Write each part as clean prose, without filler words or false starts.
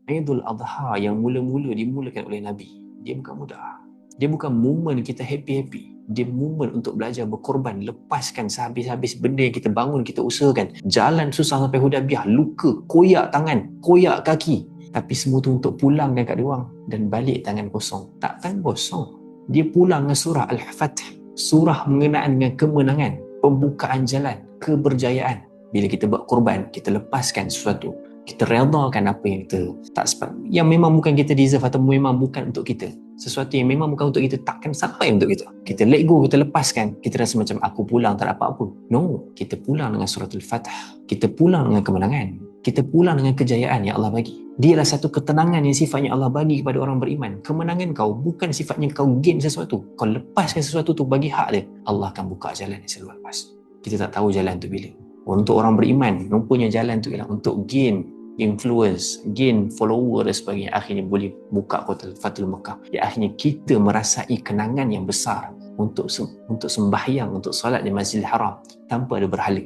Aidul Adha yang mula-mula dimulakan oleh Nabi, dia bukan mudah. Dia bukan momen kita happy-happy. Dia momen untuk belajar berkorban, lepaskan sehabis-habis benda yang kita bangun, kita usahakan. Jalan susah sampai Hudaybiyah, luka, koyak tangan, koyak kaki. Tapi semua tu untuk pulangkan kat dia orang dan balik tangan kosong. Tak tangan kosong. Dia pulang dengan surah Al-Fath, surah mengenaan dengan kemenangan, pembukaan jalan, keberjayaan. Bila kita buat korban, kita lepaskan sesuatu, kita redakan apa yang kita tak sempat, yang memang bukan kita deserve atau memang bukan untuk kita, sesuatu yang memang bukan untuk kita, takkan sampai untuk kita let go, kita lepaskan. Kita rasa macam aku pulang tak ada apa-apa. No, kita pulang dengan surah Al-Fatah, kita pulang dengan kemenangan, kita pulang dengan kejayaan yang Allah bagi. Dia adalah satu ketenangan yang sifatnya Allah bagi kepada orang beriman. Kemenangan kau bukan sifatnya kau gain sesuatu, kau lepaskan sesuatu tu, bagi hak dia, Allah akan buka jalan yang selalu lepas. Kita tak tahu jalan tu bila. Untuk orang beriman, rupanya jalan tu ialah untuk gain influence, gain follower dan sebagainya. Akhirnya boleh buka kota Fatul Mekah. Akhirnya kita merasai kenangan yang besar untuk sembahyang, untuk solat di Masjidil Haram tanpa ada berhala.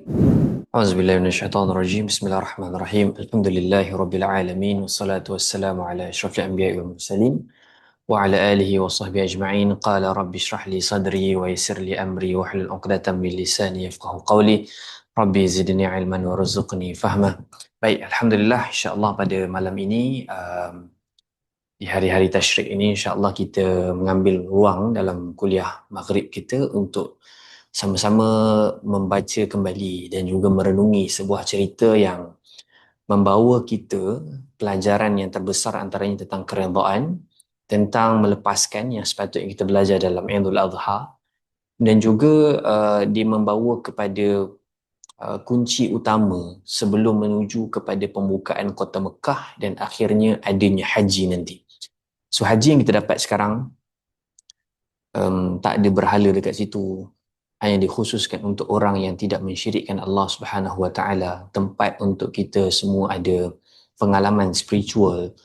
Auzubillahi minasyaitonirrajim. Bismillahirrahmanirrahim. Alhamdulillahi rabbil alamin, wassalatu wassalamu ala asyrafil anbiya'i wal mursalin wa ala alihi wa sahbihi ajma'in. Qala rabbi shrah li sadri wa yassir li amri wa hlul 'uqdatam min lisani yafqahu qawli. Rabbi zidni ilman warzuqni fahma. Baik, alhamdulillah, insya-Allah pada malam ini di hari-hari tasyrik ini, insya-Allah kita mengambil ruang dalam kuliah maghrib kita untuk sama-sama membaca kembali dan juga merenungi sebuah cerita yang membawa kita pelajaran yang terbesar, antaranya tentang keredaan, tentang melepaskan yang sepatutnya kita belajar dalam Aidul Adha, dan juga dia membawa kepada kunci utama sebelum menuju kepada pembukaan kota Mekah dan akhirnya adanya haji nanti. So haji yang kita dapat sekarang tak ada berhala dekat situ, hanya dikhususkan untuk orang yang tidak mensyirikkan Allah Subhanahu Wa Taala, tempat untuk kita semua ada pengalaman spiritual,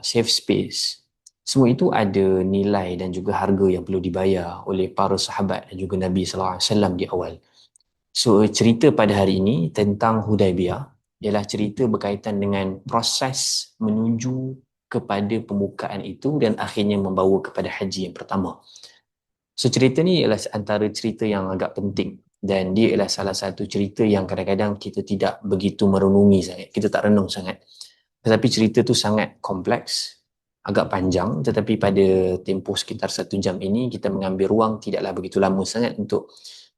safe space. Semua itu ada nilai dan juga harga yang perlu dibayar oleh para sahabat dan juga Nabi sallallahu alaihi wasallam di awal. So, cerita pada hari ini tentang Hudaybiyah ialah cerita berkaitan dengan proses menuju kepada pembukaan itu dan akhirnya membawa kepada haji yang pertama. So, cerita ni ialah antara cerita yang agak penting dan dia ialah salah satu cerita yang kadang-kadang kita tidak begitu merenungi sangat, kita tak renung sangat. Tetapi cerita tu sangat kompleks, agak panjang, tetapi pada tempoh sekitar 1 jam ini kita mengambil ruang tidaklah begitu lama sangat untuk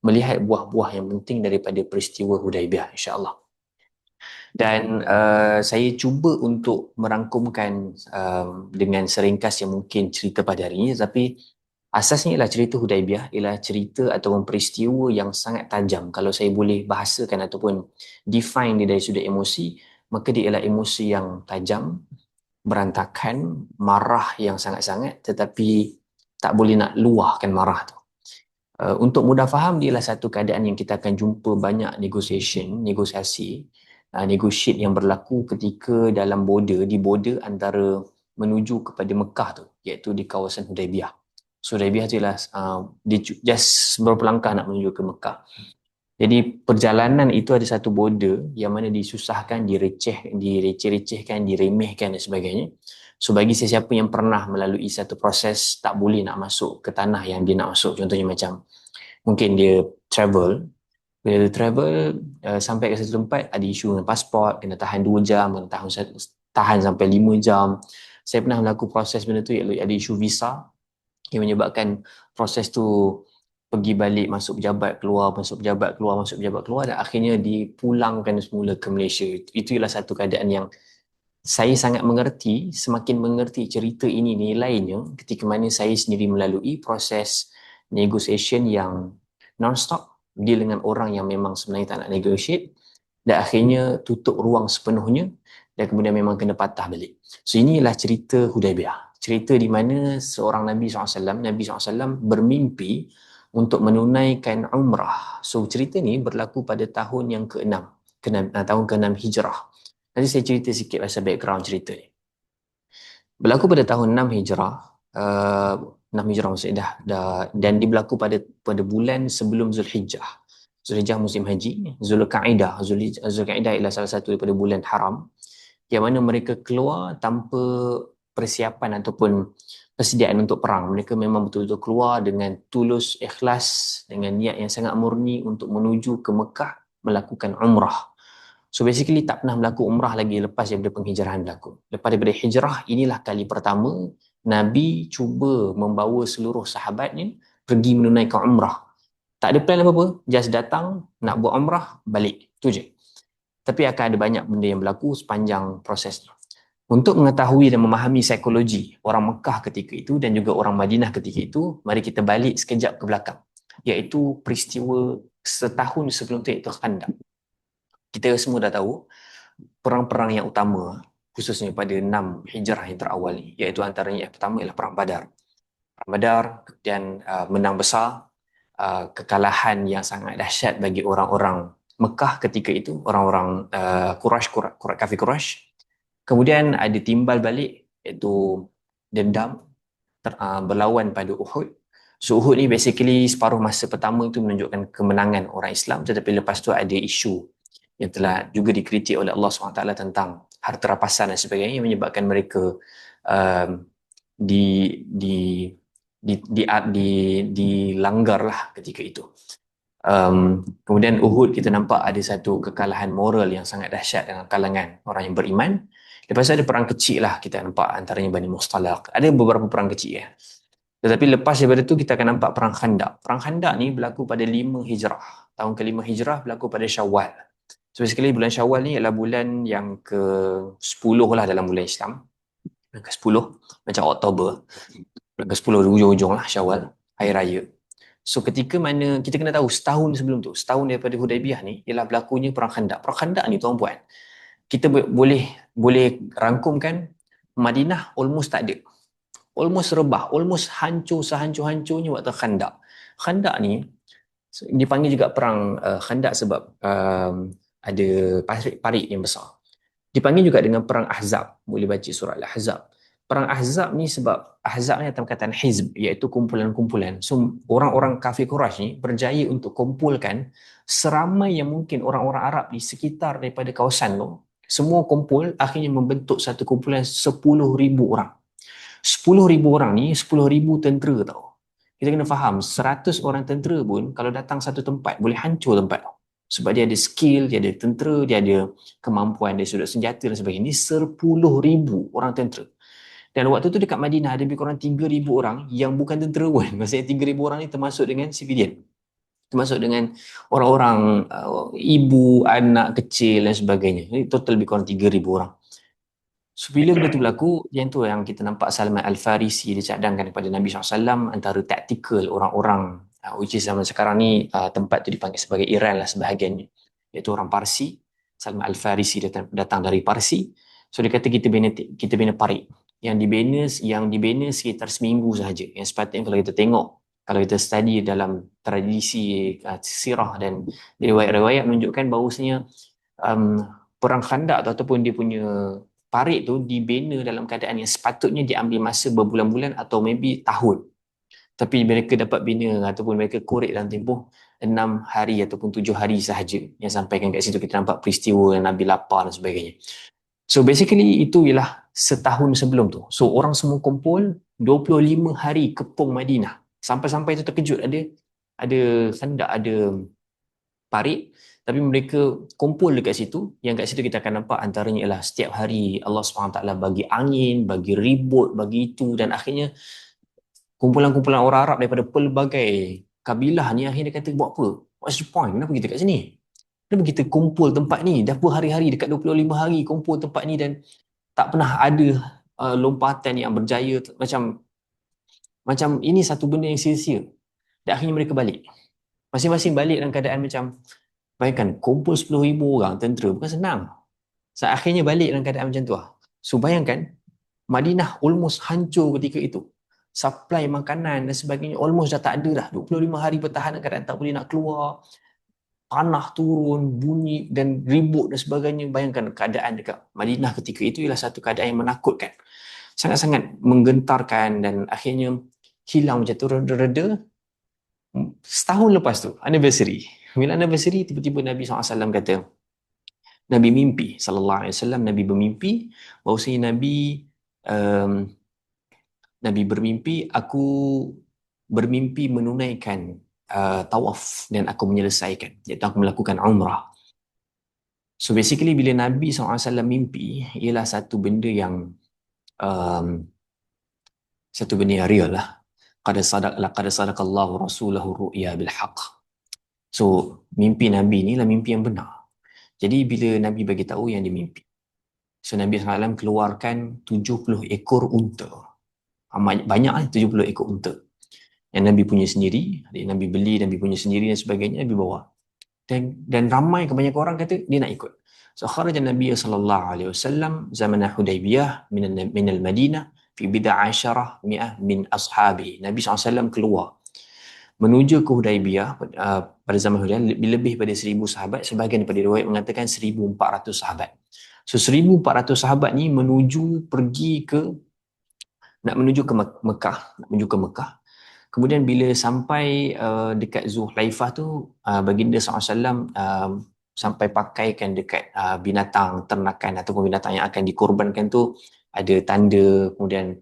melihat buah-buah yang penting daripada peristiwa Hudaybiyah, insya-Allah. Dan saya cuba untuk merangkumkan dengan seringkas yang mungkin cerita pada hari ini, tapi asasnya ialah cerita Hudaybiyah ialah cerita ataupun peristiwa yang sangat tajam. Kalau saya boleh bahasakan ataupun define dia dari sudut emosi, maka dia ialah emosi yang tajam, berantakan, marah yang sangat-sangat, tetapi tak boleh nak luahkan marah tu. Untuk mudah faham, dia adalah satu keadaan yang kita akan jumpa banyak negosiasi, negotiate yang berlaku ketika dalam di border antara menuju kepada Mekah tu, iaitu di kawasan Hudaybiyah. So Hudaybiyah tu ialah dia just beberapa langkah nak menuju ke Mekah. Jadi perjalanan itu ada satu border yang mana disusahkan, direceh-recehkan, diremehkan dan sebagainya. So bagi sesiapa yang pernah melalui satu proses tak boleh nak masuk ke tanah yang dia nak masuk, contohnya macam mungkin dia travel, bila dia travel sampai ke satu tempat ada isu dengan pasport, kena tahan 2 jam, kena tahan sampai 5 jam. Saya pernah melakukan proses benda tu, ada isu visa yang menyebabkan proses tu pergi balik, masuk pejabat keluar, masuk pejabat keluar, masuk pejabat keluar, dan akhirnya dipulangkan semula ke Malaysia. Itu ialah satu keadaan yang saya sangat mengerti, semakin mengerti cerita ini nilainya ketika mana saya sendiri melalui proses negotiation yang non-stop, deal dengan orang yang memang sebenarnya tak nak negotiate, dan akhirnya tutup ruang sepenuhnya dan kemudian memang kena patah balik. So inilah cerita Hudaybiyah. Cerita di mana seorang Nabi SAW bermimpi untuk menunaikan umrah. So cerita ni berlaku pada tahun yang ke-6, tahun ke-6 Hijrah. Nanti saya cerita sikit pasal background cerita ni. Berlaku pada tahun 6 Hijrah, 6 Hijrah maksudnya dan dia berlaku pada bulan sebelum Zulhijjah. Zulhijjah musim haji, Zulqa'dah ialah salah satu daripada bulan haram. yang mana mereka keluar tanpa persiapan ataupun persediaan untuk perang. Mereka memang betul-betul keluar dengan tulus, ikhlas, dengan niat yang sangat murni untuk menuju ke Mekah melakukan umrah. So basically tak pernah berlaku umrah lagi lepas daripada penghijrahan berlaku. Lepas daripada hijrah, inilah kali pertama Nabi cuba membawa seluruh sahabatnya pergi menunaikan umrah. Tak ada plan apa-apa, just datang, nak buat umrah, balik. Itu je. Tapi akan ada banyak benda yang berlaku sepanjang proses. Untuk mengetahui dan memahami psikologi orang Mekah ketika itu dan juga orang Madinah ketika itu, mari kita balik sekejap ke belakang. Iaitu peristiwa setahun sebelum itu, iaitu Khandaq. Kita semua dah tahu, perang-perang yang utama, khususnya pada 6 hijrah yang terawal ni, iaitu antaranya yang pertama ialah Perang Badar. Perang Badar dan menang besar, kekalahan yang sangat dahsyat bagi orang-orang Mekah ketika itu, orang-orang kafir Quraisy. Kemudian ada timbal balik, iaitu dendam, berlawan pada Uhud. So Uhud ni basically separuh masa pertama itu menunjukkan kemenangan orang Islam, tetapi lepas tu ada isu yang telah juga dikritik oleh Allah SWT tentang harta rampasan dan sebagainya yang menyebabkan mereka um, di di dilanggarlah ketika itu. Kemudian Uhud kita nampak ada satu kekalahan moral yang sangat dahsyat dalam kalangan orang yang beriman. Lepas tu ada perang kecil lah kita nampak antaranya Bani Mustalaq. Ada beberapa perang kecil ya. Tetapi lepas daripada tu kita akan nampak perang Khandaq. Perang Khandaq ni berlaku pada 5 Hijrah. Tahun ke-5 Hijrah berlaku pada Syawal. So basically bulan Syawal ni adalah bulan yang ke-10 lah dalam bulan Islam. Bulan ke-10 macam Oktober. Bulan ke-10 hujung-hujung lah Syawal, hari raya. So ketika mana kita kena tahu setahun sebelum tu, setahun daripada Hudaibiyah ni ialah berlakunya perang Khandaq. Perang Khandaq ni tuan-puan, kita boleh rangkumkan Madinah almost tak ada. Almost rebah, almost hancur sehancur-hancurnya waktu Khandaq. Khandaq ni dipanggil juga perang Khandaq sebab ada parit yang besar. Dipanggil juga dengan perang Ahzab. Boleh baca surah Al-Ahzab. Perang Ahzab ni sebab Ahzab ni atas perkataan hizb, iaitu kumpulan-kumpulan. So orang-orang kafir Quraisy ni berjaya untuk kumpulkan seramai yang mungkin orang-orang Arab di sekitar daripada kawasan tu. Semua kumpul, akhirnya membentuk satu kumpulan 10,000 orang. 10,000 orang ni 10,000 tentera tau. Kita kena faham 100 orang tentera pun kalau datang satu tempat boleh hancur tempat tau. Sebab dia ada skill, dia ada tentera, dia ada kemampuan dari sudut senjata dan sebagainya. Ini 10,000 orang tentera. Dan waktu tu dekat Madinah ada lebih kurang 3,000 orang yang bukan tentera pun. Maksudnya 3,000 orang ni termasuk dengan civilian. Termasuk dengan orang-orang ibu, anak kecil dan sebagainya. Ini total lebih kurang 3,000 orang. So, bila benda tu berlaku, yang tu yang kita nampak Salman Al-Farisi dicadangkan kepada Nabi SAW antara taktikal orang-orang which is zaman sekarang ni tempat tu dipanggil sebagai Iran lah sebahagiannya, iaitu orang Parsi. Salman Al-Farisi datang dari Parsi. So dia kata kita bina parit yang dibina sekitar seminggu sahaja. Yang sepatutnya kalau kita tengok, kalau kita study dalam tradisi sirah dan riwayat-riwayat menunjukkan bahawasanya perang Khandaq tu ataupun dia punya parit tu dibina dalam keadaan yang sepatutnya diambil masa berbulan-bulan atau maybe tahun. Tapi mereka dapat bina ataupun mereka korek dalam tempoh 6 hari ataupun 7 hari sahaja. Yang sampaikan kat situ kita nampak peristiwa yang Nabi lapar dan sebagainya. So basically itu ialah setahun sebelum tu. So orang semua kumpul 25 hari kepung Madinah. Sampai-sampai tu terkejut ada Khandaq, ada parit, tapi mereka kumpul dekat situ. Yang kat situ kita akan nampak antaranya ialah setiap hari Allah SWT bagi angin, bagi ribut, bagi itu, dan akhirnya kumpulan-kumpulan orang Arab daripada pelbagai kabilah ni akhirnya kata buat apa? What's the point? Kenapa kita kat sini? Kenapa kita kumpul tempat ni? Dah berhari-hari dekat 25 hari kumpul tempat ni dan tak pernah ada lompatan yang berjaya macam ini satu benda yang sia-sia. Dan akhirnya mereka balik. Masing-masing balik dalam keadaan macam bayangkan, kumpul 10,000 orang tentera, bukan senang. So, akhirnya balik dalam keadaan macam tu lah. So, bayangkan, Madinah almost hancur ketika itu. Supply makanan dan sebagainya almost dah tak ada dah. 25 hari bertahan dalam keadaan tak boleh nak keluar. Tanah turun, bunyi dan ribut dan sebagainya. Bayangkan keadaan dekat Madinah ketika itu ialah satu keadaan yang menakutkan. Sangat-sangat menggentarkan dan akhirnya hilang macam tu reda-reda. Setahun lepas tu, anniversary. Bila anniversary, tiba-tiba Nabi SAW kata, Nabi mimpi sallallahu alaihi wasallam, Nabi bermimpi bahawasanya um, Nabi bermimpi, aku bermimpi menunaikan tawaf dan aku menyelesaikan, iaitu aku melakukan umrah. So basically bila Nabi SAW mimpi, ialah um, satu benda yang real lah. Qad sadaqallahu rasulahu ru'ya bil haqq. So mimpi Nabi ni lah mimpi yang benar. Jadi bila Nabi bagi tahu yang dia mimpi, so Nabi SAW keluarkan 70 ekor unta. Amat banyak lah 70 ekor unta. Yang Nabi punya sendiri, Nabi beli, Nabi punya sendiri dan sebagainya, Nabi bawa. Dan ramai kebanyakan orang kata dia nak ikut. So kharaja Nabi sallallahu alaihi wasallam zaman Hudaybiyah min al-Madinah fi bid'ah asyarah mi'ah min ashabi. Nabi SAW keluar menuju ke Hudaybiyah pada zaman Hudaybiyah lebih pada 1000 sahabat, sebahagian daripada riwayat mengatakan 1400 sahabat. So 1400 sahabat ni nak menuju ke Mekah. Kemudian bila sampai dekat Zulhaifah tu, baginda SAW sampai pakaikan dekat binatang ternakan ataupun binatang yang akan dikorbankan tu ada tanda. Kemudian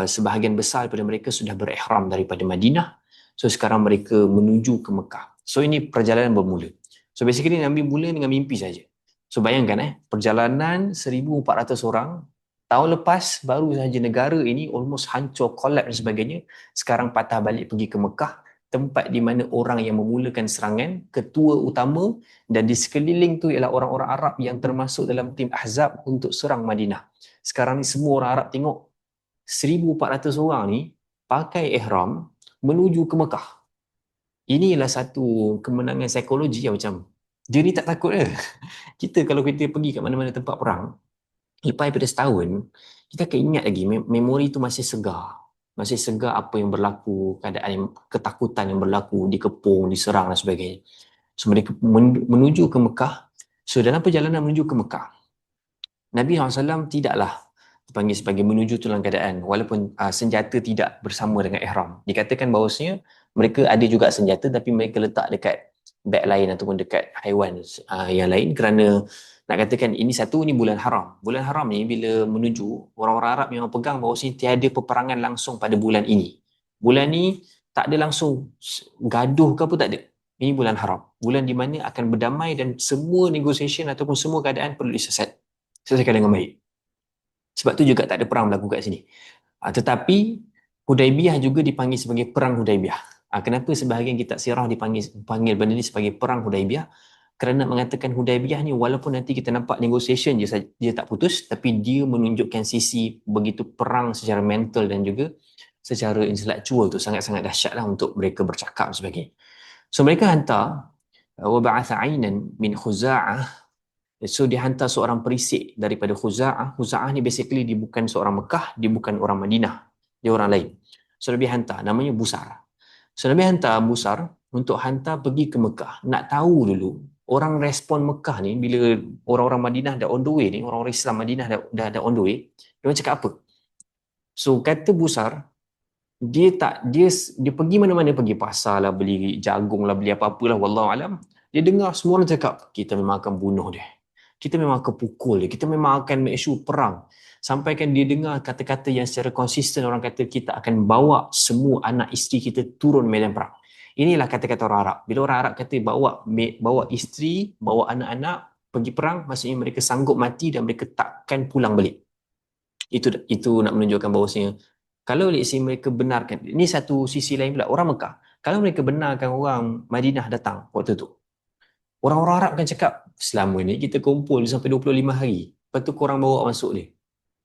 sebahagian besar daripada mereka sudah berihram daripada Madinah. So sekarang mereka menuju ke Mekah. So ini perjalanan bermula. So basically Nabi mula dengan mimpi saja. So bayangkan perjalanan 1400 orang. Tahun lepas baru saja negara ini almost hancur, collapse dan sebagainya. Sekarang patah balik pergi ke Mekah, tempat di mana orang yang memulakan serangan, ketua utama dan di sekeliling tu ialah orang-orang Arab yang termasuk dalam tim Ahzab untuk serang Madinah. Sekarang ni semua orang Arab tengok 1400 orang ni pakai ihram menuju ke Mekah. Inilah satu kemenangan psikologi yang macam dia ni tak takut ke? Kita kalau kita pergi kat mana-mana tempat perang, lepas daripada setahun, kita akan ingat lagi, memori tu masih segar. Masih segar apa yang berlaku, keadaan yang, ketakutan yang berlaku, dikepung, diserang dan sebagainya. So mereka menuju ke Mekah. So dalam perjalanan menuju ke Mekah, Nabi SAW tidaklah dipanggil sebagai menuju tu dalam keadaan walaupun senjata tidak bersama dengan ihram. Dikatakan bahawasanya mereka ada juga senjata tapi mereka letak dekat beg lain ataupun dekat haiwan yang lain kerana nak katakan ini bulan haram. Bulan haram ni bila menuju, orang-orang Arab memang pegang bahawasanya tiada peperangan langsung pada bulan ini. Bulan ni tak ada langsung gaduh ke apa, tak ada. Ini bulan haram. Bulan di mana akan berdamai dan semua negotiation ataupun semua keadaan perlu selesaikan dengan baik. Sebab tu juga tak ada perang berlaku kat sini. Tetapi Hudaybiyah juga dipanggil sebagai perang Hudaybiyah. Kenapa sebahagian kitab sirah panggil benda ni sebagai perang Hudaybiyah? Kerana mengatakan Hudaybiyah ni walaupun nanti kita nampak negotiation dia tak putus, tapi dia menunjukkan sisi begitu perang secara mental dan juga secara intelektual tu sangat-sangat dahsyatlah untuk mereka bercakap sebagainya. So mereka hantar wa ba'atha 'ainan min Khuza'ah. So dia hantar seorang perisik daripada Khuza'ah. Khuza'ah ni basically dia bukan seorang Mekah, dia bukan orang Madinah, dia orang lain. So Nabi hantar, namanya Busar. So Nabi hantar Busar untuk hantar pergi ke Mekah. Nak tahu dulu orang respon Mekah ni bila orang-orang Madinah dah on the way ni, orang-orang Islam Madinah dah on the way, dia cakap apa? So kata Busar, dia pergi mana-mana, pergi pasar lah, beli jagung lah, beli apa-apalah, wallahu alam. Dia dengar semua orang cakap, kita memang akan bunuh dia. Kita memang akan pukul dia. Kita memang akan make sure perang. Sampaikan dia dengar kata-kata yang secara konsisten orang kata kita akan bawa semua anak isteri kita turun medan perang. Inilah kata-kata orang Arab. Bila orang Arab kata bawa isteri, bawa anak-anak pergi perang, maksudnya mereka sanggup mati dan mereka takkan pulang balik. Itu nak menunjukkan bahawasanya kalau let's say mereka benarkan, ini satu sisi lain pula, orang Mekah, kalau mereka benarkan orang Madinah datang waktu tu, orang-orang Arab akan cakap, selama ni kita kumpul sampai 25 hari, lepas tu korang bawa masuk ni.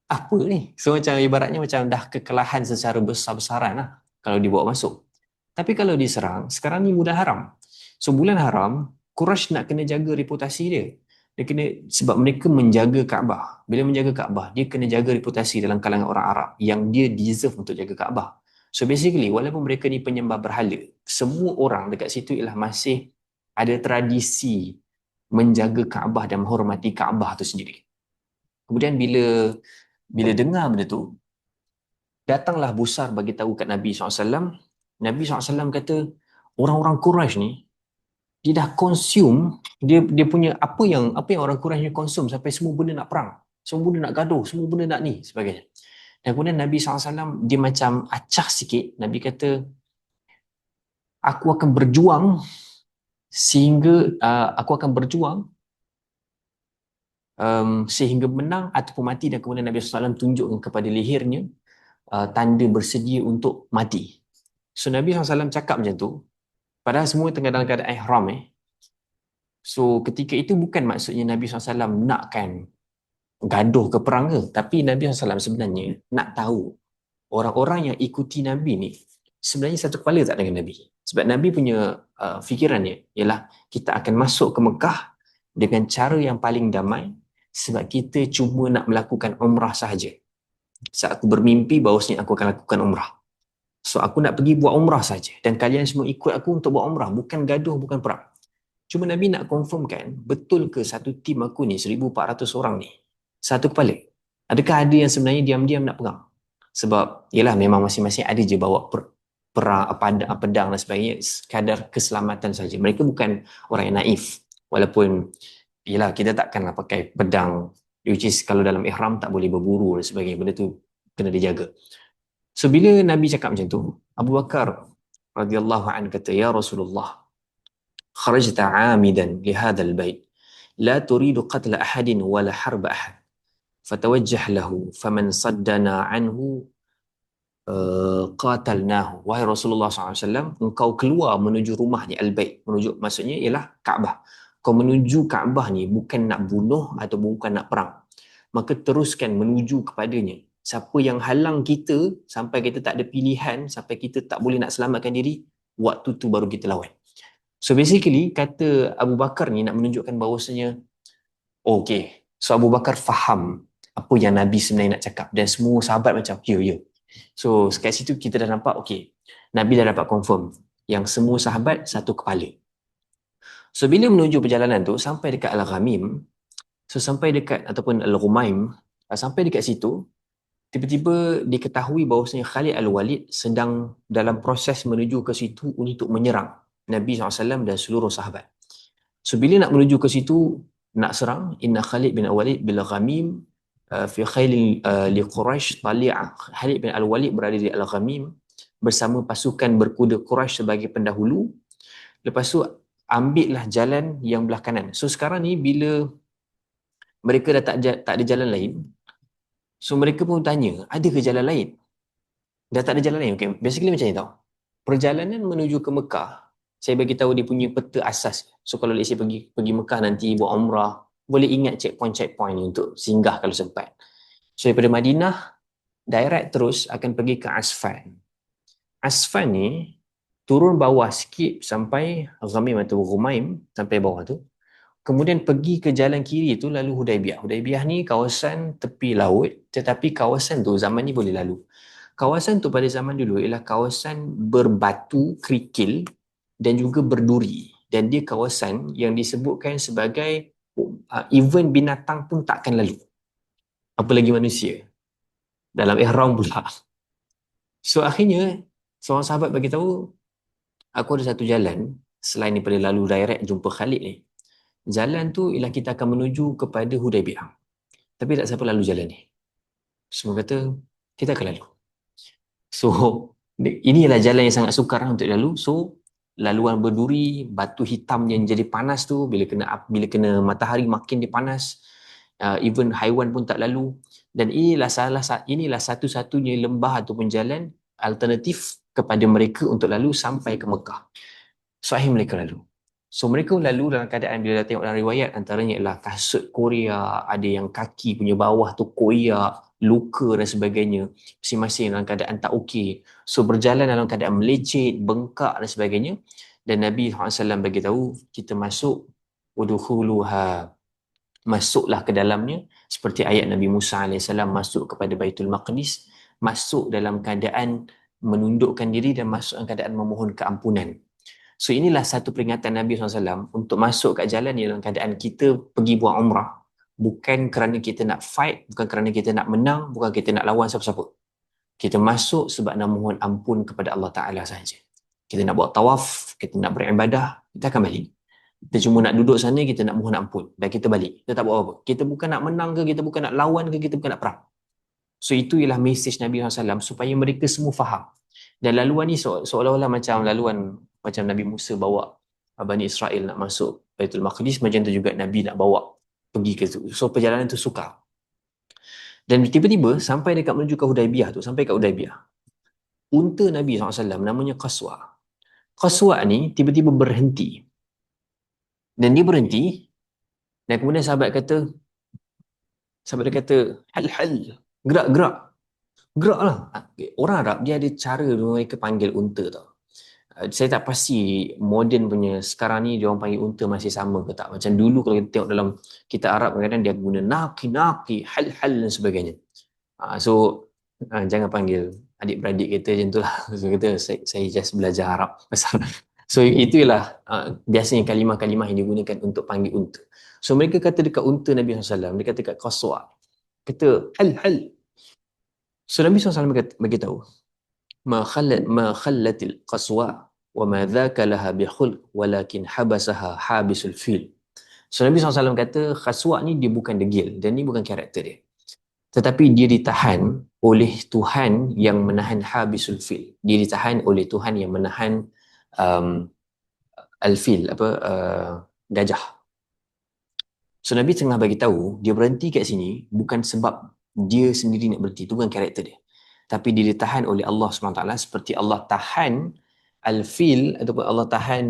Apa ni? So macam ibaratnya macam dah kekalahan secara besar-besaran lah kalau dibawa masuk. Tapi kalau diserang, sekarang ni bulan haram. So bulan haram, Quraisy nak kena jaga reputasi dia. Dia kena, sebab mereka menjaga Kaabah. Bila menjaga Kaabah, dia kena jaga reputasi dalam kalangan orang Arab yang dia deserve untuk jaga Kaabah. So basically, walaupun mereka ni penyembah berhala, semua orang dekat situ ialah masih ada tradisi menjaga Kaabah dan menghormati Kaabah tu sendiri. Kemudian bila dengar benda tu, datanglah Busar bagi tahu kat Nabi SAW. Nabi SAW kata, orang-orang Quraisy ni Dia dah consume, dia punya apa yang orang Quraisy konsum sampai semua benda nak perang, semua benda nak gaduh, semua benda nak ni sebagainya. Dan kemudian Nabi SAW dia macam acah sikit. Nabi kata, aku akan berjuang aku akan berjuang sehingga menang ataupun mati. Dan kemudian Nabi SAW tunjukkan kepada lehernya tanda bersedia untuk mati. So Nabi SAW cakap macam tu, padahal semua tengah dalam keadaan ihram. So ketika itu bukan maksudnya Nabi SAW nakkan gaduh ke perang ke, tapi Nabi SAW sebenarnya nak tahu orang-orang yang ikuti Nabi ni sebenarnya satu kepala tak dengan Nabi. Sebab Nabi punya fikirannya ialah kita akan masuk ke Mekah dengan cara yang paling damai sebab kita cuma nak melakukan umrah sahaja. Saat aku bermimpi bahawasanya aku akan lakukan umrah. So aku nak pergi buat umrah saja dan kalian semua ikut aku untuk buat umrah, bukan gaduh, bukan perang. Cuma Nabi nak confirmkan, betul ke satu tim aku ni 1,400 orang ni satu kepala? Adakah ada yang sebenarnya diam-diam nak perang? Sebab yalah memang masing-masing ada je bawa perang, pedang dan sebagainya sekadar keselamatan saja. Mereka bukan orang yang naif. Walaupun yalah kita takkanlah pakai pedang, which is kalau dalam ihram tak boleh berburu dan sebagainya. Benda tu kena dijaga. So bila Nabi cakap macam tu, Abu Bakar radhiyallahu anhu kata, ya Rasulullah, kharajta 'amidan li hadzal bait la turidu qatla ahadin wala harba ahad fatawajjah lahu faman saddana anhu qatalnahu. Wahai Rasulullah SAW, engkau keluar menuju rumahnya Al-Bait, menuju maksudnya ialah Kaabah. Kau menuju Kaabah ni bukan nak bunuh atau bukan nak perang, maka teruskan menuju kepadanya. Siapa yang halang kita sampai kita tak ada pilihan, sampai kita tak boleh nak selamatkan diri, waktu tu baru kita lawan. So basically kata Abu Bakar ni nak menunjukkan bahawasanya okay, so Abu Bakar faham apa yang Nabi sebenarnya nak cakap dan semua sahabat macam ya. So kat situ kita dah nampak okay, Nabi dah dapat confirm yang semua sahabat satu kepala. So bila menuju perjalanan tu sampai dekat Al-Ghamim, so sampai dekat ataupun Al-Ghumaim, sampai dekat situ tiba-tiba diketahui bahawasanya Khalid Al-Walid sedang dalam proses menuju ke situ untuk menyerang Nabi SAW dan seluruh sahabat. So bila nak menuju ke situ nak serang, inna Khalid bin Al-Walid bil Ghamim fi khail li Quraisy tali'a. Khalid bin Al-Walid berada di Al-Ghamim bersama pasukan berkuda Quraisy sebagai pendahulu. Lepas tu ambillah jalan yang belah kanan. So sekarang ni bila mereka dah tak ada jalan lain, so mereka pun tanya, ada ke jalan lain? Dah tak ada jalan lain. Okay, basically macam ni tau. Perjalanan menuju ke Mekah, saya bagi tahu dia punya peta asas. So kalau let's say pergi Mekah nanti buat umrah, boleh ingat checkpoint ni untuk singgah kalau sempat. So daripada Madinah direct terus akan pergi ke Asfan. Asfan ni turun bawah sikit sampai Ghamim atau Ghumaim, sampai bawah tu. Kemudian pergi ke jalan kiri tu lalu Hudaibiyah. Hudaibiyah ni kawasan tepi laut, tetapi kawasan tu zaman ni boleh lalu. Kawasan tu pada zaman dulu ialah kawasan berbatu, kerikil dan juga berduri. Dan dia kawasan yang disebutkan sebagai even binatang pun takkan lalu. Apalagi manusia. Dalam ihram pula. So akhirnya, seorang sahabat bagi tahu, aku ada satu jalan, selain daripada lalu direct jumpa Khalid ni. Jalan tu ialah kita akan menuju kepada Hudaibiyah. Tapi tak siapa lalu jalan ni. Semua kata, kita akan lalu. So, inilah jalan yang sangat sukar untuk lalu. So, laluan berduri, batu hitam yang jadi panas tu, bila kena matahari makin dia panas, even haiwan pun tak lalu. Dan inilah satu-satunya lembah ataupun jalan alternatif kepada mereka untuk lalu sampai ke Mekah. So, akhirnya mereka lalu. So, mereka lalu dalam keadaan bila dah tengok dalam riwayat, antaranya ialah kasut koyak, ada yang kaki punya bawah tu koyak, luka dan sebagainya, masing-masing dalam keadaan tak okey. So berjalan dalam keadaan melecet, bengkak dan sebagainya. Dan Nabi SAW bagi tahu kita masuk udkhuluha, masuklah ke dalamnya, seperti ayat Nabi Musa AS masuk kepada Baitul Maqdis, masuk dalam keadaan menundukkan diri dan masuk dalam keadaan memohon keampunan. So inilah satu peringatan Nabi SAW untuk masuk kat jalan dalam keadaan kita pergi buat umrah. Bukan kerana kita nak fight, bukan kerana kita nak menang, bukan kita nak lawan siapa-siapa. Kita masuk sebab nak mohon ampun kepada Allah Ta'ala sahaja. Kita nak buat tawaf, kita nak beribadah, kita akan balik. Kita cuma nak duduk sana, kita nak mohon ampun dan kita balik. Kita tak buat apa. Kita bukan nak menang ke, kita bukan nak lawan ke, kita bukan nak perang. So itu ialah mesej Nabi SAW supaya mereka semua faham. Dan laluan ni seolah-olah macam laluan macam Nabi Musa bawa Bani Israel nak masuk Baitul Maqdis, macam tu juga Nabi nak bawa pergi ke situ. So perjalanan tu sukar. Dan tiba-tiba sampai dekat menuju ke Hudaibiyah tu, sampai kat Hudaibiyah, unta Nabi SAW namanya Qaswa. Qaswa ni tiba-tiba berhenti. Dan dia berhenti, dan kemudian sahabat dia kata, hal, gerak, geraklah. Orang Arab dia ada cara mereka panggil unta tau. Saya tak pasti moden punya sekarang ni dia orang panggil unta masih sama ke tak. Macam dulu kalau kita tengok dalam kitab Arab kadang-kadang dia guna naqi, hal dan sebagainya. So jangan panggil adik-beradik kita macam tu lah. So kata saya just belajar Arab. So itu ialah biasanya kalimah-kalimah yang digunakan untuk panggil unta. So mereka kata dekat unta Nabi SAW, dia kata dekat Qaswa, kata hal. So Nabi SAW bagi tahu, ma khallatil qaswa wa ma dhaka laha bi khulq walakin habasaha habisul fil. So Nabi SAW kata Qaswa ni dia bukan degil dan ni bukan karakter dia, tetapi dia ditahan oleh Tuhan yang menahan habisul fil. Dia ditahan oleh Tuhan yang menahan al-fil, gajah. So Nabi tengah bagi tahu dia berhenti kat sini bukan sebab dia sendiri nak berhenti, itu bukan karakter dia, tapi dia ditahan oleh Allah SWT seperti Allah tahan al-fil ataupun Allah tahan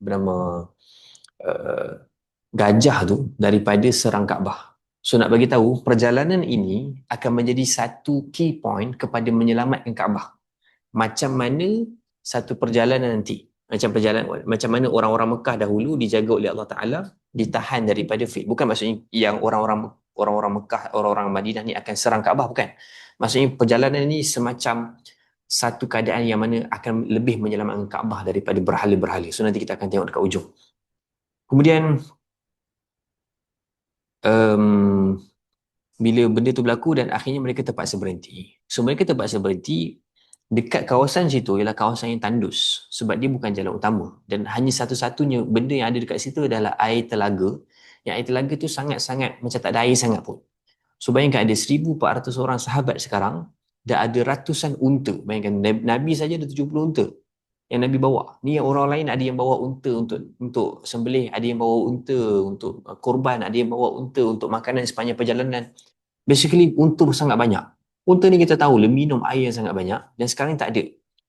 bernama gajah tu daripada serang Kaabah. So nak bagi tahu perjalanan ini akan menjadi satu key point kepada menyelamatkan Kaabah. Macam mana satu perjalanan nanti, macam mana orang-orang Mekah dahulu dijaga oleh Allah Taala, ditahan daripada fil. Bukan maksudnya yang orang-orang Mekah, orang-orang Madinah ni akan serang Kaabah, bukan. Maksudnya perjalanan ini semacam satu keadaan yang mana akan lebih menyelamatkan Kaabah daripada berhala-berhala. So nanti kita akan tengok dekat ujung. Kemudian bila benda tu berlaku dan akhirnya mereka terpaksa berhenti. So mereka terpaksa berhenti dekat kawasan situ ialah kawasan yang tandus sebab dia bukan jalan utama dan hanya satu-satunya benda yang ada dekat situ adalah air telaga. Yang air telaga tu sangat-sangat macam tak ada air sangat pun. So bayangkan ada 1,400 orang sahabat sekarang, dah ada ratusan unta. Bayangkan Nabi saja ada 70 unta yang Nabi bawa. Ni yang orang lain ada yang bawa unta untuk sembelih, ada yang bawa unta untuk korban, ada yang bawa unta untuk makanan sepanjang perjalanan. Basically unta sangat banyak. Unta ni kita tahu minum air yang sangat banyak dan sekarang tak ada.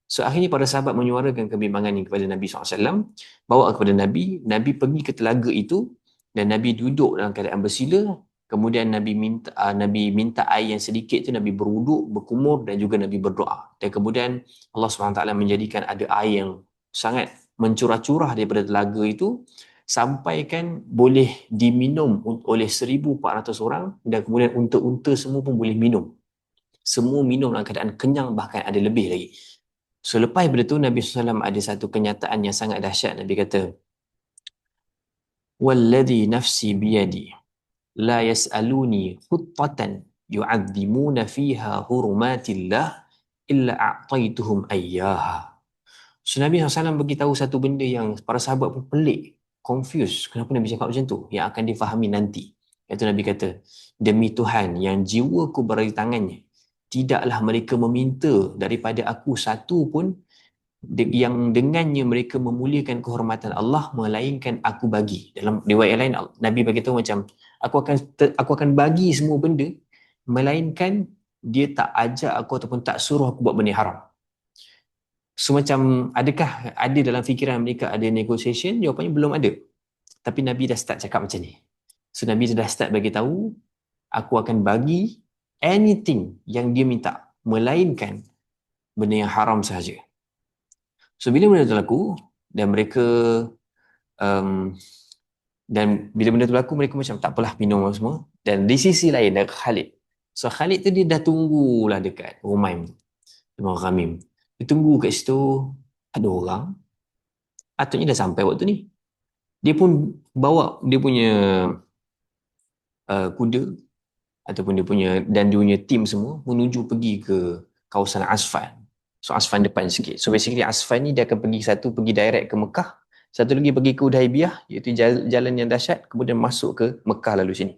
So akhirnya para sahabat menyuarakan kebimbangan ini kepada Nabi SAW, bawa kepada Nabi. Nabi pergi ke telaga itu dan Nabi duduk dalam keadaan bersila. Kemudian Nabi minta air yang sedikit tu, Nabi berwuduk, berkumur dan juga Nabi berdoa. Dan kemudian Allah SWT menjadikan ada air yang sangat mencurah-curah daripada telaga itu sampaikan boleh diminum oleh 1,400 orang dan kemudian unta-unta semua pun boleh minum. Semua minum dalam keadaan kenyang, bahkan ada lebih lagi. So lepas daripada tu Nabi SAW ada satu kenyataan yang sangat dahsyat. Nabi kata, "Walladhi nafsi biyadi la yas'aluni khuttatan yu'adzimuna fiha hurumatillah illa a'taituhum ayyaha." So Nabi SAW beritahu satu benda yang para sahabat pun pelik, confused. Kenapa Nabi cakap macam tu? Yang akan difahami nanti. Iaitu Nabi kata, demi Tuhan yang jiwaku berada di tangannya, tidaklah mereka meminta daripada aku satu pun yang dengannya mereka memuliakan kehormatan Allah melainkan aku bagi. Dalam riwayat lain Nabi bagi tahu macam aku akan bagi semua benda melainkan dia tak ajak aku ataupun tak suruh aku buat benda haram. So macam adakah ada dalam fikiran mereka ada negotiation? Jawapannya belum ada. Tapi Nabi dah start cakap macam ni. So Nabi dah start bagi tahu aku akan bagi anything yang dia minta melainkan benda yang haram sahaja. So bila benda tu berlaku dan mereka dan bila benda tu berlaku mereka macam tak apalah, minum semua. Dan di sisi lain ada Khalid. So Khalid tu dia dah tunggulah dekat Rumaim, Imam Ghamim. Dia tunggu kat situ, ada orang. Patutnya dah sampai waktu ni. Dia pun bawa dia punya kuda ataupun dia punya tim semua menuju pergi ke kawasan Asfan. So Asfan depan sikit. So basically Asfan ni dia akan pergi direct ke Mekah Satu lagi pergi ke Hudaibiyah, iaitu jalan yang dahsyat, kemudian masuk ke Mekah lalu sini.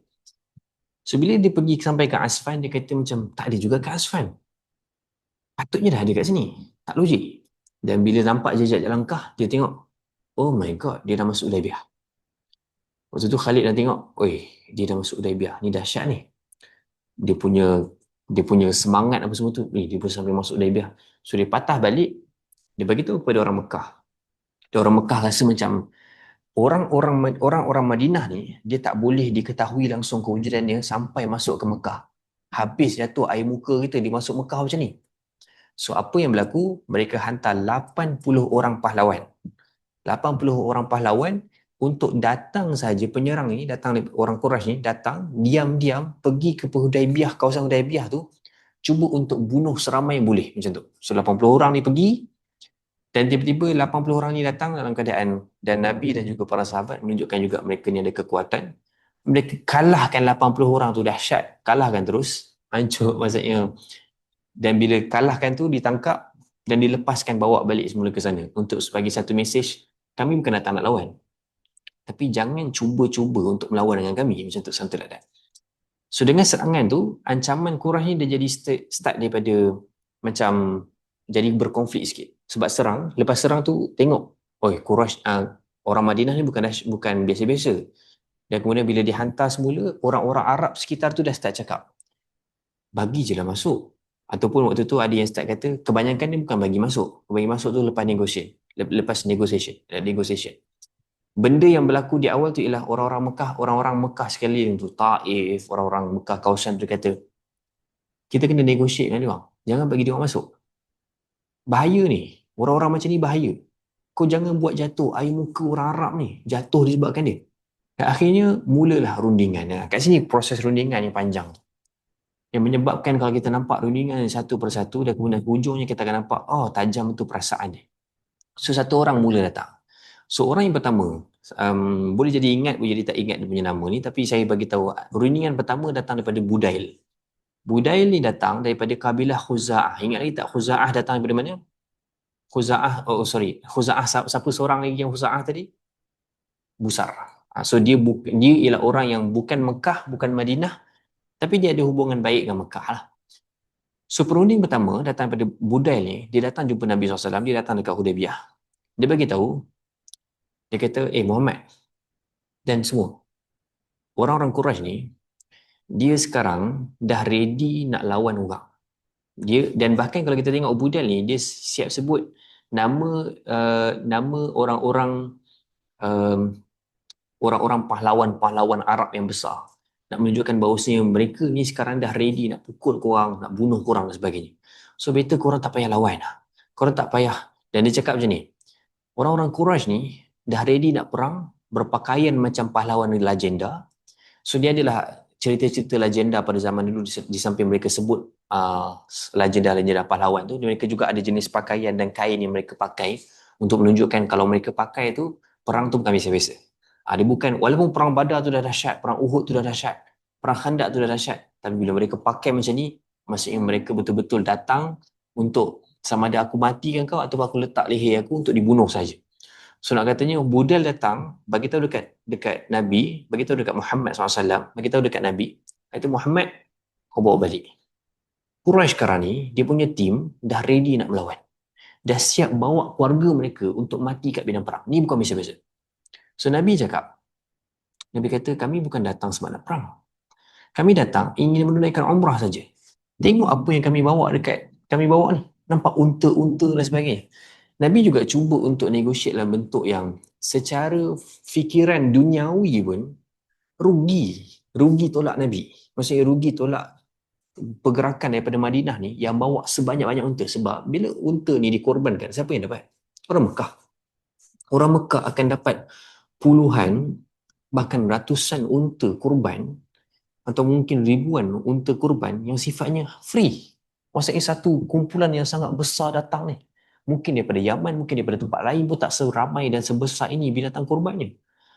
So bila dia pergi sampai ke Asfan, dia kata macam tak ada juga ke Asfan. Patutnya dah ada kat sini. Tak logik. Dan bila nampak jejak langkah, dia tengok, oh my god, dia dah masuk Hudaibiyah. Waktu tu Khalid dah tengok, oi, dia dah masuk Hudaibiyah. Ni dahsyat ni. Dia punya dia punya semangat apa semua tu, ni dia pun sampai masuk Hudaibiyah. So dia patah balik, dia bagi tahu kepada orang Mekah. Dia orang Mekah rasa macam orang-orang Madinah ni, dia tak boleh diketahui langsung kewujudannya sampai masuk ke Mekah. Habis jatuh air muka kita, dia masuk Mekah macam ni. So apa yang berlaku? Mereka hantar 80 orang pahlawan. 80 orang pahlawan untuk datang saja, penyerang ni datang, orang Quraisy ni datang diam-diam pergi ke Hudaibiyah, kawasan Hudaibiyah tu, cuba untuk bunuh seramai yang boleh macam tu. So 80 orang ni pergi, dan tiba-tiba 80 orang ni datang dalam keadaan, dan Nabi dan juga para sahabat menunjukkan juga mereka ni ada kekuatan. Mereka kalahkan 80 orang tu, dahsyat. Kalahkan terus, hancur maksudnya. Dan bila kalahkan tu, ditangkap dan dilepaskan, bawa balik semula ke sana untuk sebagai satu mesej, kami bukan datang nak lawan, tapi jangan cuba-cuba untuk melawan dengan kami, macam tu, something like that. So dengan serangan tu, ancaman Quraisy ni dia jadi start daripada macam jadi berkonflik sikit. Sebab serang, lepas serang tu tengok, oi Quraisy, orang Madinah ni bukan biasa-biasa. Dan kemudian bila dihantar semula, orang-orang Arab sekitar tu dah start cakap, bagi je lah masuk. Ataupun waktu tu ada yang start kata, kebanyakan dia bukan bagi masuk. Bagi masuk tu lepas negotiation. Benda yang berlaku di awal tu ialah orang-orang Mekah sekalian tu, Taif, orang-orang Mekah kawasan tu kata, kita kena negotiate dengan dia orang. Jangan bagi dia orang masuk. Bahaya ni. Orang-orang macam ni bahaya. Kau jangan buat jatuh air muka orang Arab ni. Jatuh disebabkan dia. Dan akhirnya mulalah rundingan. Kat sini proses rundingan yang panjang. Yang menyebabkan kalau kita nampak rundingan satu persatu, dan kemudian hujungnya kita akan nampak, oh tajam tu perasaan dia. So satu orang mula datang. So orang yang pertama, boleh jadi ingat, boleh jadi tak ingat dia punya nama ni, tapi saya bagi tahu rundingan pertama datang daripada Budail. Budail ni datang daripada kabilah Khuza'ah. Ingat lagi tak Khuza'ah datang daripada mana? Khuza'ah, siapa seorang lagi yang Khuza'ah tadi? Busar. So dia ialah orang yang bukan Mekah, bukan Madinah, tapi dia ada hubungan baik dengan Mekah lah. So perunding pertama datang daripada Budail ni, dia datang jumpa Nabi SAW, dia datang dekat Hudaibiyah. Dia bagi tahu, dia kata, Muhammad dan semua orang-orang Quraisy ni, dia sekarang dah ready nak lawan orang. Dia, dan bahkan kalau kita tengok Budail ni, dia siap sebut nama orang-orang orang-orang pahlawan-pahlawan Arab yang besar, nak menunjukkan bahawasanya mereka ni sekarang dah ready nak pukul korang, nak bunuh korang dan sebagainya. So better korang tak payah lawan lah. Korang tak payah. Dan dia cakap macam ni, orang-orang Quraisy ni dah ready nak perang, berpakaian macam pahlawan legenda. So dia adalah cerita-cerita legenda pada zaman dulu, di samping mereka sebut legenda-legenda pahlawan tu, mereka juga ada jenis pakaian dan kain yang mereka pakai untuk menunjukkan kalau mereka pakai tu, perang tu bukan biasa-biasa. Dia bukan, walaupun perang Badar tu dah dahsyat, perang Uhud tu dah dahsyat, perang Khandaq tu dah dahsyat, tapi bila mereka pakai macam ni, maksudnya mereka betul-betul datang untuk sama ada aku matikan kau atau aku letak leher aku untuk dibunuh saja. So nak katanya Budal datang bagi tahu dekat Nabi, bagi tahu dekat Muhammad SAW, bagi tahu dekat Nabi, kata Muhammad, kau bawa balik. Quraisy sekarang ni, dia punya tim dah ready nak melawan. Dah siap bawa keluarga mereka untuk mati kat medan perang. Ni bukan biasa-biasa. So Nabi cakap, Nabi kata, kami bukan datang sebab nak perang. Kami datang ingin menunaikan umrah saja. Tengok apa yang kami bawa ni. Nampak unta-unta dan sebagainya. Nabi juga cuba untuk negosiate dalam bentuk yang secara fikiran duniawi pun rugi tolak Nabi. Maksudnya rugi tolak pergerakan daripada Madinah ni yang bawa sebanyak-banyak unta. Sebab bila unta ni dikorbankan, siapa yang dapat? Orang Mekah. Orang Mekah akan dapat puluhan, bahkan ratusan unta kurban, atau mungkin ribuan unta kurban yang sifatnya free. Maksudnya satu kumpulan yang sangat besar datang ni. Mungkin daripada Yaman, mungkin daripada tempat lain pun tak seramai dan sebesar ini binatang kurbannya.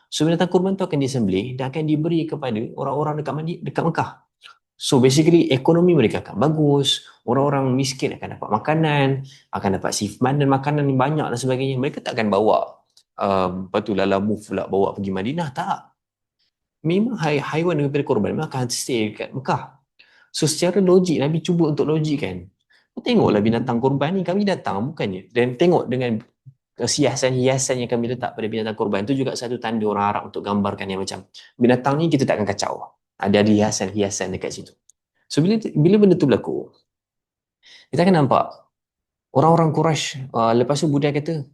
So binatang kurban tu akan disembelih dan akan diberi kepada orang-orang dekat Mekah. So basically ekonomi mereka akan bagus, orang-orang miskin akan dapat makanan, akan dapat sifman dan makanan yang banyak dan sebagainya. Mereka tak akan bawa lepas tu Lala move pula bawa pergi Madinah. Tak. Memang haiwan daripada korban memang akan stay dekat Mekah. So secara logik Nabi cuba untuk logik kan. Tengoklah binatang korban ni kami datang bukannya. Dan tengok dengan hiasan-hiasan yang kami letak pada binatang korban tu juga satu tanda orang Arab untuk gambarkan yang macam binatang ni kita takkan kacau. Ada hiasan-hiasan dekat situ. So bila benda tu berlaku, kita akan nampak orang-orang Quraisy lepas tu Budai kata,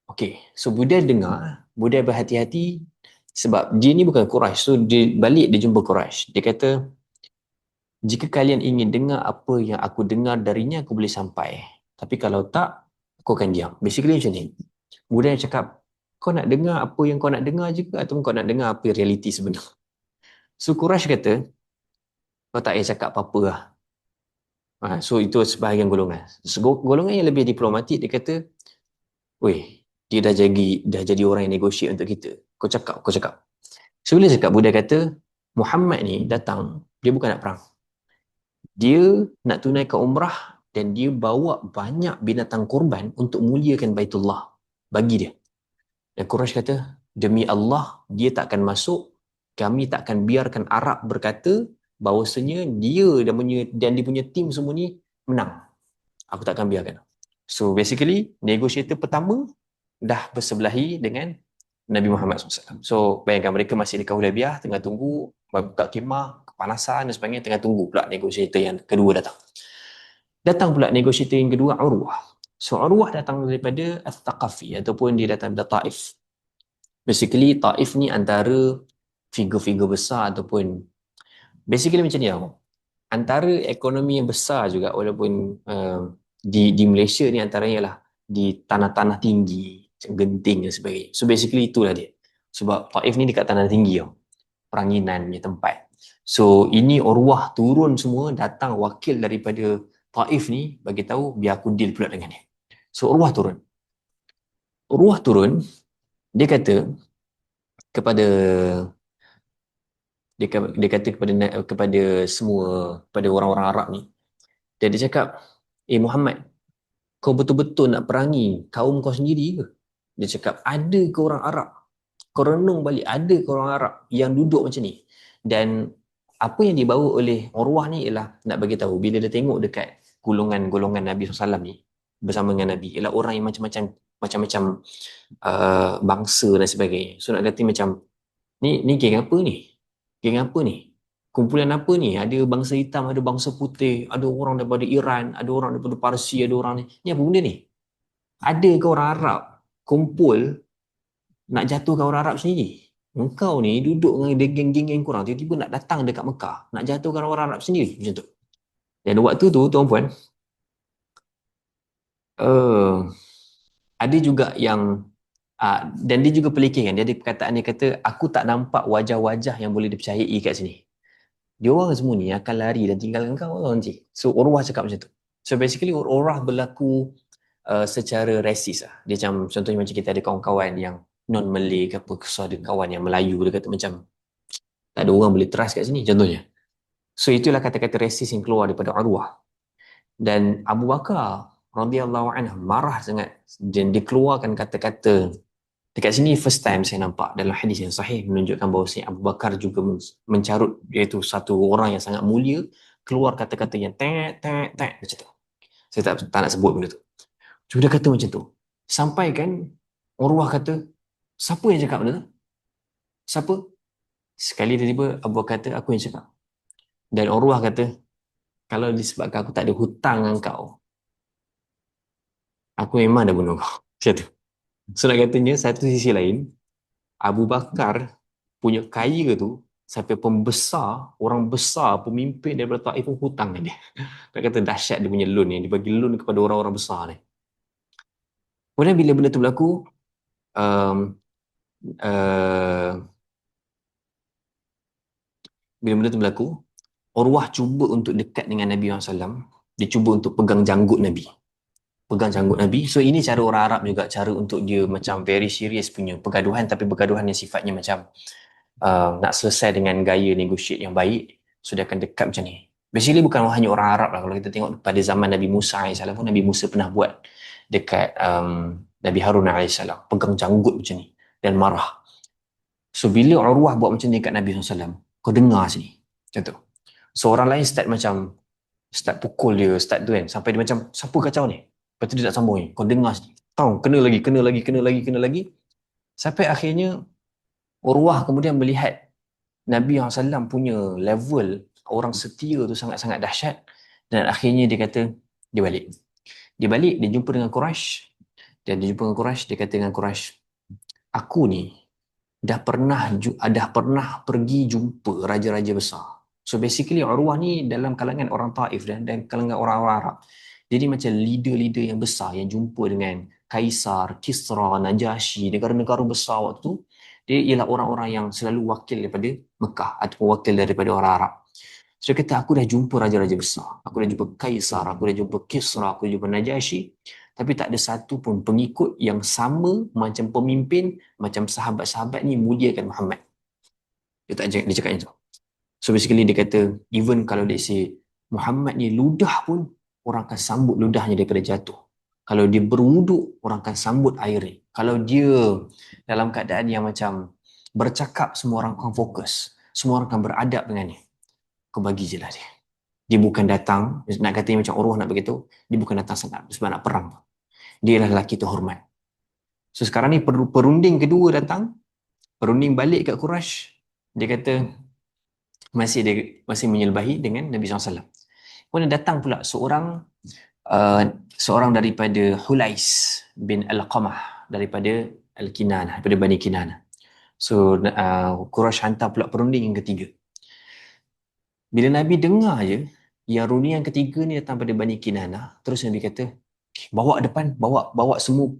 okay, so Budai dengar, Budai berhati-hati sebab dia ni bukan Quraisy. So dia balik dia jumpa Quraisy. Dia kata, jika kalian ingin dengar apa yang aku dengar darinya, aku boleh sampai. Tapi kalau tak, aku akan diam. Basically macam ni. Budaya cakap, kau nak dengar apa yang kau nak dengar je ke ataupun kau nak dengar apa realiti sebenar? So Quraisy kata, kau tak payah cakap apa-apa lah. So itu sebahagian golongan. So, golongan yang lebih diplomatik, dia kata, weh, dia dah jadi orang yang negotiate untuk kita. Kau cakap. So bila cakap, Budaya kata, Muhammad ni datang, dia bukan nak perang. Dia nak tunaikan umrah dan dia bawa banyak binatang korban untuk muliakan Baitullah. Bagi dia. Dan Quraisy kata, demi Allah, dia tak akan masuk. Kami tak akan biarkan Arab berkata bahawasanya dia dan dia punya tim semua ni menang. Aku tak akan biarkan. So basically, negotiator pertama dah bersebelahi dengan Nabi Muhammad SAW. So bayangkan mereka masih di Hudaybiyah, tengah tunggu, buka khemah, kepanasan dan sebagainya, tengah tunggu pula negotiator yang kedua datang. Datang pula negotiator yang kedua, Urwah. So Urwah datang daripada Al-Thaqafi ataupun dia datang dari Taif. Basically Taif ni antara figur-figur besar ataupun basically macam ni tau. Antara ekonomi yang besar juga walaupun di Malaysia ni antaranya lah di tanah-tanah tinggi, Genting dan sebagainya. So basically itulah dia. Sebab Taif ni dekat tanah tinggi tau. Peranginan punya tempat. So ini Urwah turun semua, datang wakil daripada Taif ni bagi tahu biar aku deal pula dengan dia. So Urwah turun, dia kata kepada dia kata kepada semua, kepada orang-orang Arab ni, dia cakap, Muhammad, kau betul-betul nak perangi kaum kau sendiri ke? Dia cakap, ada ke orang Arab? Kau renung balik, ada ke orang Arab yang duduk macam ni? Dan apa yang dibawa oleh Urwah ni ialah nak bagi tahu bila dia tengok dekat golongan-golongan Nabi SAW ni bersama dengan Nabi, ialah orang yang macam-macam bangsa dan sebagainya. So nak kata macam, ni geng apa ni? Geng apa ni? Kumpulan apa ni? Ada bangsa hitam, ada bangsa putih, ada orang daripada Iran, ada orang daripada Parsi, ada orang ni. Ni apa benda ni? Ada ke orang Arab kumpul nak jatuhkan orang Arab sendiri? Engkau ni duduk dengan geng-geng yang kurang, tiba-tiba nak datang dekat Mekah, nak jatuhkan orang Arab sendiri. Macam tu. Dan waktu tu, tuan-puan, ada juga yang dan dia juga pelikir kan, dia ada perkataan dia kata, aku tak nampak wajah-wajah yang boleh dipercayai kat sini. Dia orang semua ni akan lari dan tinggalkan kau nanti. So Urwah cakap macam tu. So basically Urwah berlaku secara rasis lah. Dia macam, contohnya macam kita ada kawan-kawan yang non-Malay ke apa, so ada kawan yang Melayu, dia kata macam tak ada orang boleh trust kat sini contohnya. So itulah kata-kata rasis yang keluar daripada Urwah. Dan Abu Bakar radhiyallahu anhu marah sangat dan dia keluarkan kata-kata. Dekat sini first time saya nampak dalam hadis yang sahih menunjukkan bahawa Abu Bakar juga mencarut, iaitu satu orang yang sangat mulia, keluar kata-kata yang tek macam tu. Saya tak nak sebut benda tu. Cuma dia kata macam tu. Sampai kan Urwah kata, siapa yang cakap benda tu? Siapa? Sekali tiba-tiba Abu Bakar kata, aku yang cakap. Dan Urwah kata, kalau disebabkan aku tak ada hutang dengan kau, aku memang dah bunuh kau. Macam tu. So nak katanya, satu sisi lain, Abu Bakar punya kaya tu, sampai pembesar, orang besar, pemimpin daripada Taif pun hutang dengan dia. Nak kata dahsyat dia punya loan ni, dia bagi loan kepada orang-orang besar ni. Kemudian bila benda tu berlaku, bila benda tu berlaku, Urwah cuba untuk dekat dengan Nabi SAW. Dia cuba untuk pegang janggut Nabi. So ini cara orang Arab juga, cara untuk dia macam very serious punya pergaduhan, tapi pergaduhan yang sifatnya macam nak selesai dengan gaya negotiate yang baik. So dia akan dekat macam ni. Basically bukan hanya orang Arab lah. Kalau kita tengok pada zaman Nabi Musa AS pun, Nabi Musa pernah buat dekat Nabi Harun AS pegang janggut macam ni dan marah. So bila Urwah buat macam ni kat Nabi SAW, kau dengar sini, macam tu. So orang lain start pukul dia, start tu kan, sampai dia macam, siapa kacau ni? Lepas tu dia tak sambung ni, kau dengar sini. Tahu, kena lagi. Sampai akhirnya Urwah kemudian melihat Nabi SAW punya level orang setia tu sangat-sangat dahsyat, dan akhirnya dia kata, dia balik. Dia balik, dia jumpa dengan Quraisy, dan dia jumpa dengan Quraisy, dia kata dengan Quraisy, aku ni dah pernah pergi jumpa raja-raja besar. So basically Urwah ni dalam kalangan orang Taif dan kalangan orang-orang Arab. Jadi macam leader-leader yang besar yang jumpa dengan Kaisar, Kisra, Najasyi, negara-negara besar waktu tu, dia ialah orang-orang yang selalu wakil daripada Mekah ataupun wakil daripada orang Arab. So dia kata, aku dah jumpa raja-raja besar. Aku dah jumpa Kaisar, aku dah jumpa Kisra, aku dah jumpa Najasyi. Tapi tak ada satu pun pengikut yang sama macam pemimpin, macam sahabat-sahabat ni muliakan Muhammad. Dia cakap macam tu. So basically dia kata, even kalau dia say Muhammad ni ludah pun, orang akan sambut ludahnya daripada jatuh. Kalau dia berwuduk, orang akan sambut air ni. Kalau dia dalam keadaan yang macam bercakap, semua orang akan fokus. Semua orang akan beradab dengannya. Kau bagi je lah dia. Dia bukan datang, nak katanya macam Urwah nak begitu, dia bukan datang sebab nak perang. Dia adalah lelaki terhormat. So sekarang ni perunding kedua datang, perunding balik kat Quraisy. Dia kata masih menyelbahi dengan Nabi SAW. Kemudian datang pula seorang daripada Hulais bin Al-Qamah, daripada Al-Kinanah, daripada Bani Kinanah. So Quraisy hantar pula perunding yang ketiga. Bila Nabi dengar je yang runding yang ketiga ni datang pada Bani Kinanah, terus Nabi kata, bawa depan, bawa semua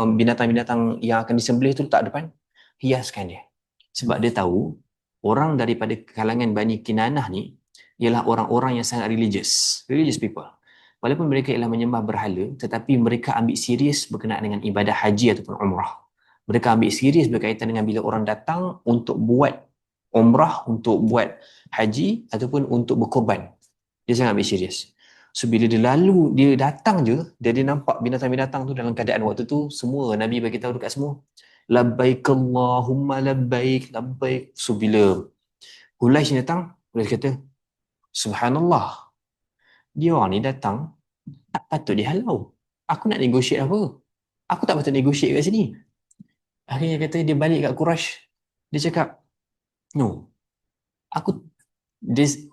binatang-binatang yang akan disembelih tu letak depan, hiaskan dia. Sebab dia tahu orang daripada kalangan Bani Kinanah ni ialah orang-orang yang sangat religious people. Walaupun mereka ialah menyembah berhala, tetapi mereka ambil serius berkenaan dengan ibadah haji ataupun umrah. Mereka ambil serius berkaitan dengan bila orang datang untuk buat umrah, untuk buat haji ataupun untuk berkorban. Dia sangat ambil serius. So bila dia datang je, dia nampak binatang-binatang tu dalam keadaan waktu tu, semua Nabi bagi tahu dekat semua, labbaik Allahumma labbaik. So bila Hulais ni datang, Hulais kata, subhanallah, dia orang ni datang tak patut dihalau. Aku nak negotiate apa? Aku tak patut negotiate kat sini. Akhirnya kata dia balik kat Quraisy. Dia cakap, no,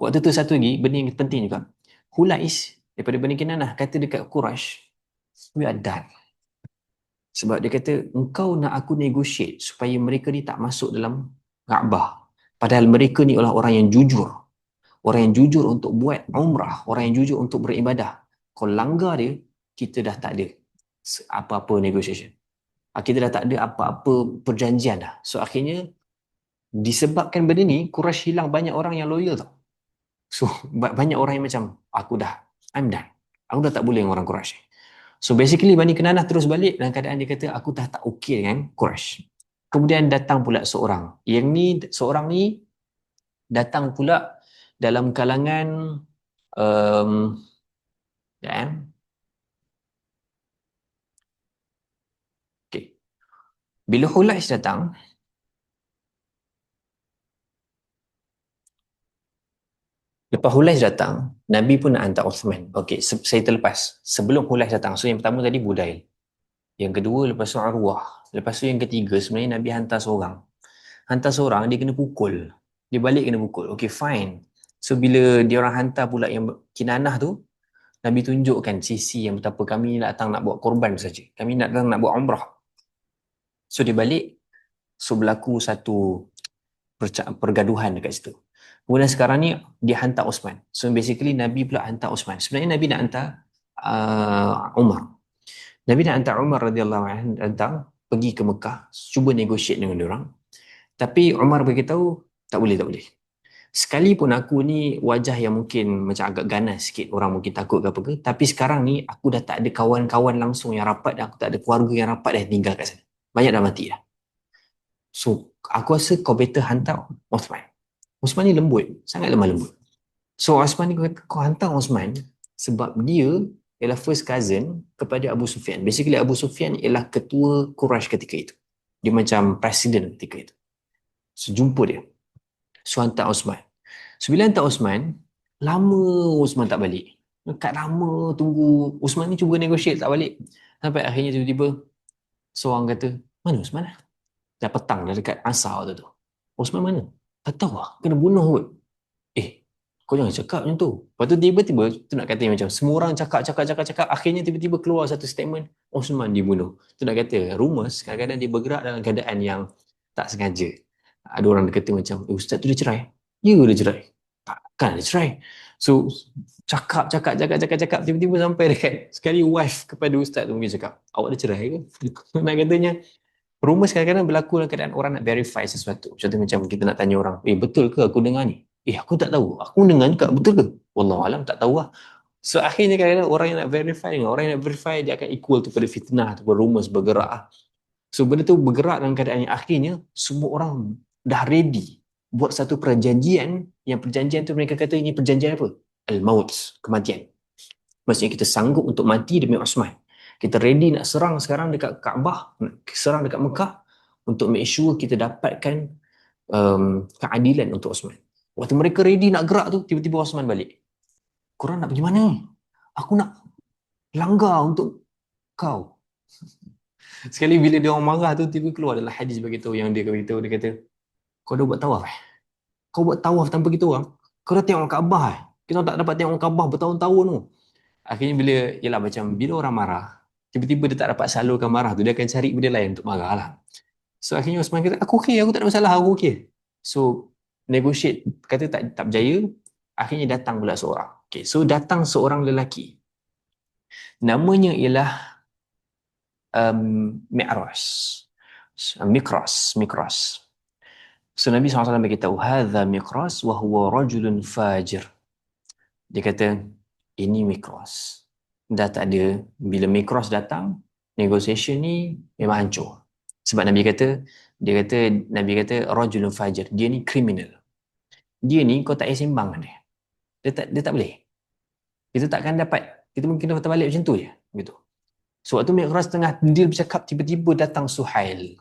waktu tu satu lagi benda yang penting juga. Hulais daripada Bani Kinanah kata dekat Quraisy, we are done. Sebab dia kata, engkau nak aku negotiate supaya mereka ni tak masuk dalam Kaabah. Padahal mereka ni adalah orang yang jujur. Orang yang jujur untuk buat umrah. Orang yang jujur untuk beribadah. Kau langgar dia, kita dah tak ada apa-apa negotiation. Kita dah tak ada apa-apa perjanjian dah. So akhirnya, disebabkan benda ni, Quraisy hilang banyak orang yang loyal tau. So banyak orang yang macam, I'm done. Aku dah tak boleh dengan orang Quraisy. So basically Bani Kinanah terus balik dalam keadaan dia kata, aku dah tak okey dengan Quraisy. Kemudian datang pula seorang. Seorang ni datang pula dalam kalangan okay. Bila Hulais datang, lepas Hulais datang, Nabi pun nak hantar Uthman. Okey, saya terlepas. Sebelum Hulais datang, so yang pertama tadi Budail. Yang kedua lepas tu Arwah. Lepas tu yang ketiga sebenarnya Nabi hantar seorang. Dia kena pukul. Dia balik kena pukul. Okay, fine. So bila dia orang hantar pula yang Kinanah tu, Nabi tunjukkan sisi yang betapa kami datang nak buat korban saja. Kami datang nak buat umrah. So dia balik. So berlaku satu pergaduhan dekat situ. Kemudian sekarang ni dia hantar Osman. So basically Nabi pula hantar Osman. Sebenarnya Nabi nak hantar Umar. Nabi nak hantar Umar radhiyallahu anhu datang pergi ke Mekah, cuba negotiate dengan diorang. Tapi Umar beritahu, tak boleh. Sekalipun aku ni wajah yang mungkin macam agak ganas sikit, orang mungkin takut ke apa ke, tapi sekarang ni aku dah tak ada kawan-kawan langsung yang rapat dan aku tak ada keluarga yang rapat dah tinggal kat sana. Banyak dah mati dah. So aku rasa kau better hantar Osman. Osman ni lembut, sangat lemah lembut. So Osman ni kata, kau hantar Osman sebab dia ialah first cousin kepada Abu Sufyan. Basically Abu Sufyan ialah ketua Quraisy ketika itu. Dia macam presiden ketika itu. So, jumpa dia. So, hantar Osman. So, bila hantar Osman, lama Osman tak balik. Dekat lama tunggu. Osman ni cuba negotiate tak balik. Sampai akhirnya tiba-tiba seorang kata, mana Osman lah? Dah petang, dah dekat asar tu. Osman mana? Tak tahu lah. Kena bunuh kot. Kau jangan cakap macam tu. Lepas tu tiba-tiba, tu nak kata macam, semua orang cakap. Akhirnya tiba-tiba keluar satu statement, Osman dibunuh. Tu nak kata, rumours kadang-kadang dia bergerak dalam keadaan yang tak sengaja. Ada orang dia kata macam, ustaz tu dia cerai. Ya, dia cerai. Takkan dia cerai. So, cakap. Tiba-tiba sampai dekat, sekali wife kepada ustaz tu mungkin cakap, awak dia cerai ke? Nak katanya, rumours kadang-kadang berlaku dalam keadaan orang nak verify sesuatu. Contoh macam kita nak tanya orang, betul ke aku dengar ni? Aku tak tahu. Aku dengar juga, betul ke? Wallahualam, tak tahu lah. So, akhirnya kadang-kadang orang yang nak verify dengan orang yang nak verify, dia akan equal kepada fitnah ataupun rumours bergerak lah. So, benda tu bergerak dalam keadaan yang akhirnya, semua orang dah ready buat satu perjanjian, yang perjanjian tu mereka kata ini perjanjian apa? Al-Maut, kematian. Maksudnya kita sanggup untuk mati demi Osman. Kita ready nak serang sekarang dekat Kaabah, nak serang dekat Mekah, untuk make sure kita dapatkan keadilan untuk Osman. Waktu mereka ready nak gerak tu, tiba-tiba Osman balik. Korang nak pergi mana? Aku nak langgar untuk kau. Sekali bila dia orang marah tu, tiba keluar dalam hadis begitu yang dia beritahu, dia kata, kau dah buat tawaf Kau buat tawaf tanpa kita orang? Kau dah tengok Kaabah Kita tak dapat tengok Kaabah bertahun-tahun tu. Akhirnya bila, ialah macam bila orang marah, tiba-tiba dia tak dapat salurkan marah tu, dia akan cari benda lain untuk marah lah. So akhirnya Osman kata, aku okey, aku tak ada masalah, aku okey. So negotiate, kata tak berjaya, akhirnya datang pula seorang. Okay, so datang seorang lelaki. Namanya ialah Mi'ras. Mikras. So Nabi SAW beritahu, hadza Mikras wa huwa rajulun fajir. Dia kata, ini Mikras. Dah tak ada, bila Mikras datang, negotiation ni memang hancur. Sebab Nabi kata, Nabi kata, rajulun fajir. Dia ni kriminal. Dia ni kau tak payah sembang dengan dia. Dia tak boleh. Kita takkan dapat. Kita mungkin dapat balik macam tu je. Gitu. So waktu Mi'ras tengah deal bercakap, tiba-tiba datang Suhail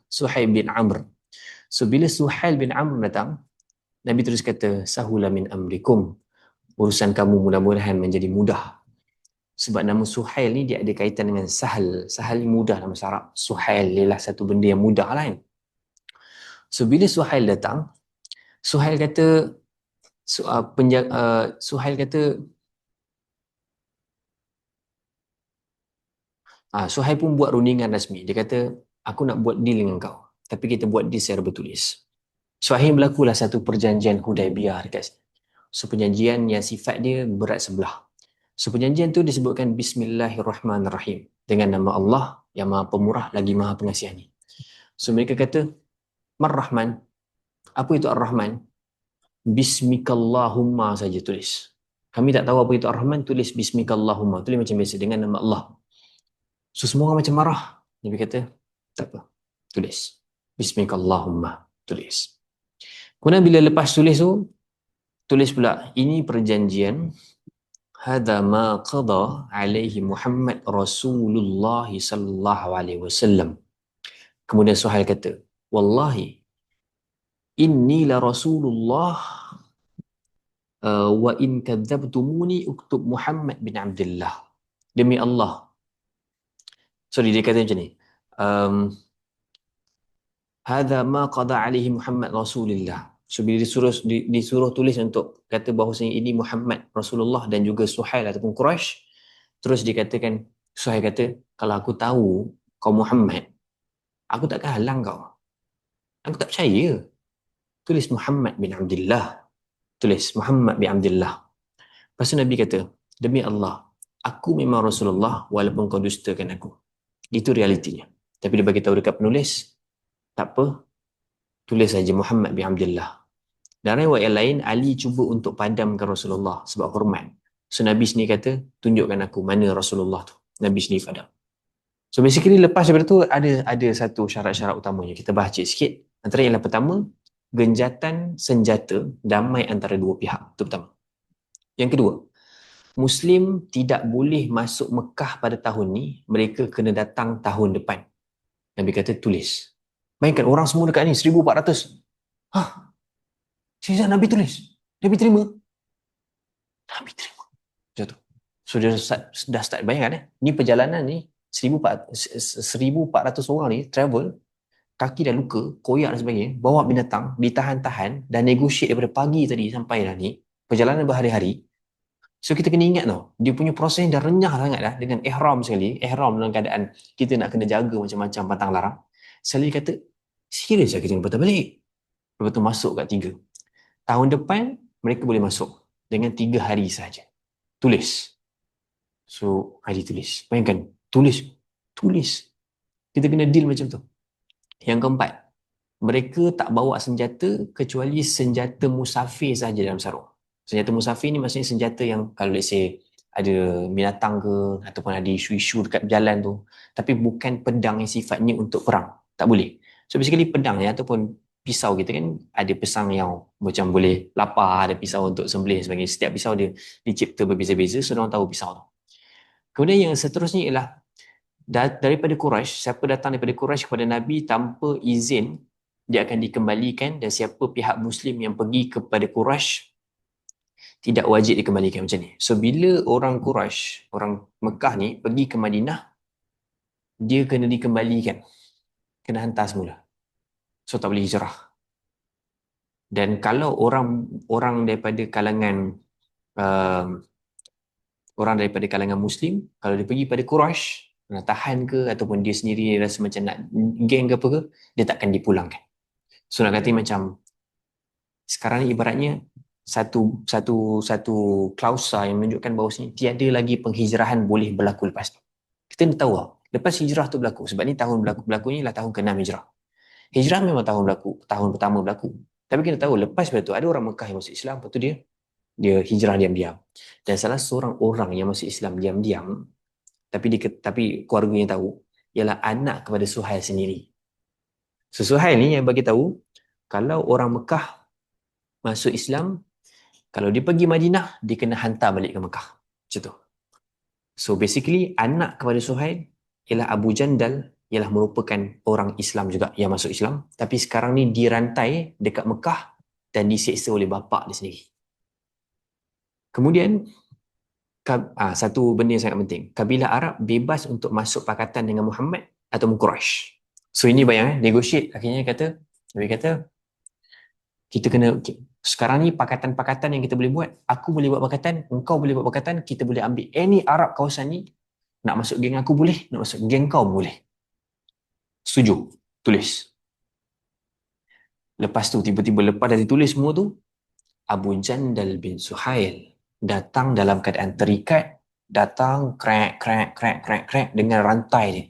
bin Amr. So bila Suhail bin Amr datang, Nabi terus kata, sahula min amrikum. Urusan kamu mudah-mudahan menjadi mudah. Sebab nama Suhail ni dia ada kaitan dengan sahal. Sahal ni mudah dalam bahasa Arab. Suhail ialah satu benda yang mudah lah kan. So bila Suhail datang, Suhail kata, Suhail kata, Suhail pun buat rundingan rasmi. Dia kata, aku nak buat deal dengan kau. Tapi kita buat deal secara bertulis. So akhirnya berlakulah satu perjanjian Hudaibiyah dekat sini. So perjanjian yang sifat dia berat sebelah. So perjanjian tu disebutkan Bismillahirrahmanirrahim. Dengan nama Allah yang maha pemurah lagi maha pengasihani. So mereka kata, Mar-Rahman. Apa itu Ar-Rahman? Bismikallahumma saja tulis. Kami tak tahu apa itu Ar-Rahman, tulis Bismikallahumma. Tulis macam biasa dengan nama Allah. So semua orang macam marah. Nabi kata, tak apa. Tulis. Bismikallahumma. Tulis. Kemudian bila lepas tulis tu, tulis pula, ini perjanjian hadza ma qada alaihi Muhammad Rasulullah sallallahu alaihi wasallam. Kemudian Suhail kata, wallahi inni la Rasulullah wa in kadzabtumuni uktub Muhammad bin Abdullah. Demi Allah. Sorry, dia kata macam ni. Hadza ma qada alaihi Muhammad Rasulullah. So bila disuruh tulis untuk kata bahawasanya ini Muhammad Rasulullah dan juga Suhail ataupun Quraisy, terus dikatakan, Suhail kata, kalau aku tahu kau Muhammad, aku takkan halang kau. Aku tak percaya. Tulis Muhammad bin Abdullah. Tulis Muhammad bin Abdullah. Lepas tu Nabi kata, demi Allah, aku memang Rasulullah walaupun kau dustakan aku. Itu realitinya. Tapi dia bagi tahu dekat penulis, tak apa, tulis saja Muhammad bin Abdullah. Dan riwayat lain, Ali cuba untuk padamkan Rasulullah sebab hormat. So Nabi sendiri kata, tunjukkan aku mana Rasulullah tu. Nabi sendiri padam. So basically lepas daripada tu ada satu syarat-syarat utamanya. Kita bahas sikit. Antara yang pertama, genjatan senjata damai antara dua pihak. Itu pertama. Yang kedua, Muslim tidak boleh masuk Mekah pada tahun ni, mereka kena datang tahun depan. Nabi kata tulis. Bayangkan orang semua dekat ni 1400. Hah? Sisa Nabi tulis. Nabi terima. Nabi terima. Macam tu. So dia dah start bayangkan ni perjalanan ni 1400 orang ni travel, kaki dah luka, koyak dan sebagainya, bawa binatang, ditahan-tahan dan negotiate daripada pagi tadi sampai dah ni. Perjalanan berhari-hari. So kita kena ingat tau, dia punya proses dah renyah sangat dah dengan ihram sekali, ihram dalam keadaan kita nak kena jaga macam-macam pantang larang. Sekali kata, serius lah kita kena patah balik. Lepas tu masuk kat 3. Tahun depan, mereka boleh masuk dengan 3 hari saja. Tulis. So, hari tulis. Bayangkan, tulis. Tulis. Kita kena deal macam tu. Yang keempat, mereka tak bawa senjata kecuali senjata musafir saja dalam sarung. Senjata musafir ni maksudnya senjata yang kalau let's say ada binatang ke ataupun ada isu-isu dekat jalan tu, tapi bukan pedang yang sifatnya untuk perang. Tak boleh. So basically pedang ya ataupun pisau kita kan ada pisang yang macam boleh lapar, ada pisau untuk sembelih dan sebagainya. Setiap pisau dia dicipta berbeza-beza, so orang tahu pisau tu. Kemudian yang seterusnya ialah daripada Quraisy, siapa datang daripada Quraisy kepada Nabi tanpa izin, dia akan dikembalikan, dan siapa pihak Muslim yang pergi kepada Quraisy tidak wajib dikembalikan macam ni. So bila orang Quraisy, orang Mekah ni pergi ke Madinah, dia kena dikembalikan, kena hantar semula. So tak boleh hijrah. Dan kalau orang daripada kalangan uh, orang daripada kalangan Muslim, kalau dia pergi pada Quraisy nak tahan ke ataupun dia sendiri rasa macam nak geng ke apa ke, dia takkan dipulangkan. So nak kata macam sekarang ni ibaratnya satu klausa yang menunjukkan bahawa tiada lagi penghijrahan boleh berlaku lepas tu. Kita nak tahu lepas hijrah tu berlaku, sebab ni tahun berlaku ni lah tahun ke-6 hijrah. Hijrah memang tahun pertama berlaku. Tapi kita tahu lepas tu ada orang Mekah yang masuk Islam, lepas tu dia hijrah diam-diam. Dan salah seorang orang yang masuk Islam diam-diam, tapi keluarganya tahu, ialah anak kepada Suhail sendiri. So Suhail ni yang bagi tahu, kalau orang Mekah masuk Islam, kalau dia pergi Madinah, dia kena hantar balik ke Mekah. Macam tu. So basically, anak kepada Suhail ialah Abu Jandal, ialah merupakan orang Islam juga yang masuk Islam. Tapi sekarang ni dirantai dekat Mekah dan diseksa oleh bapa dia sendiri. Kemudian, satu benda yang sangat penting. Kabilah Arab bebas untuk masuk pakatan dengan Muhammad atau Quraisy. So ini bayang, negotiate. Akhirnya Nabi kata, kita kena, sekarang ni pakatan-pakatan yang kita boleh buat, aku boleh buat pakatan, engkau boleh buat pakatan, kita boleh ambil any Arab kawasan ni, nak masuk geng aku boleh, nak masuk geng kau boleh. Setuju? Tulis. Lepas tu tiba-tiba lepas dah ditulis semua tu, Abu Jandal bin Suhail datang dalam keadaan terikat, datang crack dengan rantai dia.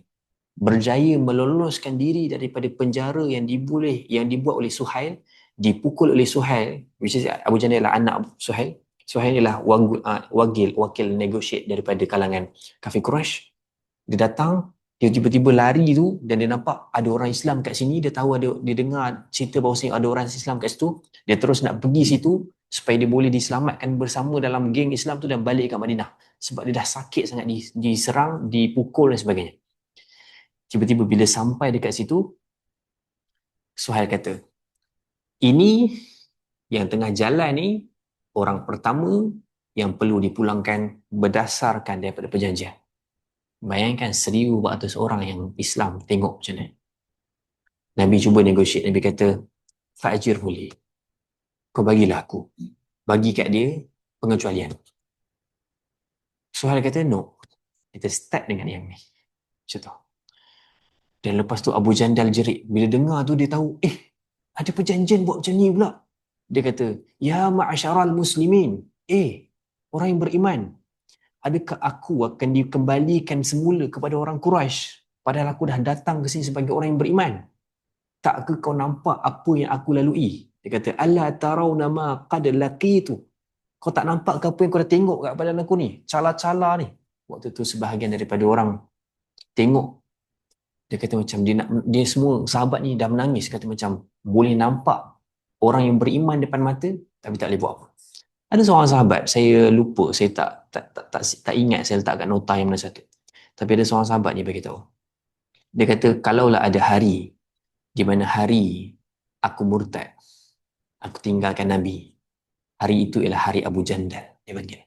Berjaya meloloskan diri daripada penjara yang dibuat oleh Suhail, dipukul oleh Suhail, which is Abu Jandal adalah anak Suhail. Suhail ialah wakil negotiate daripada kalangan kafir Quraisy. Dia datang, dia tiba-tiba lari tu dan dia nampak ada orang Islam kat sini, dia tahu dia dengar cerita bahawa ada orang Islam kat situ, dia terus nak pergi situ supaya dia boleh diselamatkan bersama dalam geng Islam tu dan balik ke Madinah. Sebab dia dah sakit sangat diserang, dipukul dan sebagainya. Tiba-tiba bila sampai dekat situ, Suhail kata, ini yang tengah jalan ni orang pertama yang perlu dipulangkan berdasarkan daripada perjanjian. Bayangkan 1,400 orang yang Islam tengok macam mana. Nabi cuba negotiate. Nabi kata, Fa'ajir boleh. Kau bagilah aku. Bagi kat dia pengecualian. Suhail kata, no. Kita start dengan yang ni. Macam tu. Dan lepas tu Abu Jandal jerit. Bila dengar tu dia tahu, ada perjanjian buat macam ni pula. Dia kata, ya ma'asyaral muslimin. Orang yang beriman. Adakah aku akan dikembalikan semula kepada orang Quraisy padahal aku dah datang ke sini sebagai orang yang beriman? Takkah kau nampak apa yang aku lalui? Dia kata, alla tarawna ma qad laqitu. Kau tak nampak ke apa yang kau dah tengok kat badan aku ni? Cala-cala ni. Waktu tu sebahagian daripada orang tengok. Dia kata macam dia semua sahabat ni dah menangis, kata macam boleh nampak orang yang beriman depan mata tapi tak boleh buat apa. Ada seorang sahabat, saya lupa, saya tak ingat saya letak kat nota yang mana satu. Tapi ada seorang sahabat ni bagi tahu. Dia kata, kalaulah ada hari di mana hari aku murtad, aku tinggalkan Nabi, hari itu ialah hari Abu Jandal, dia panggil.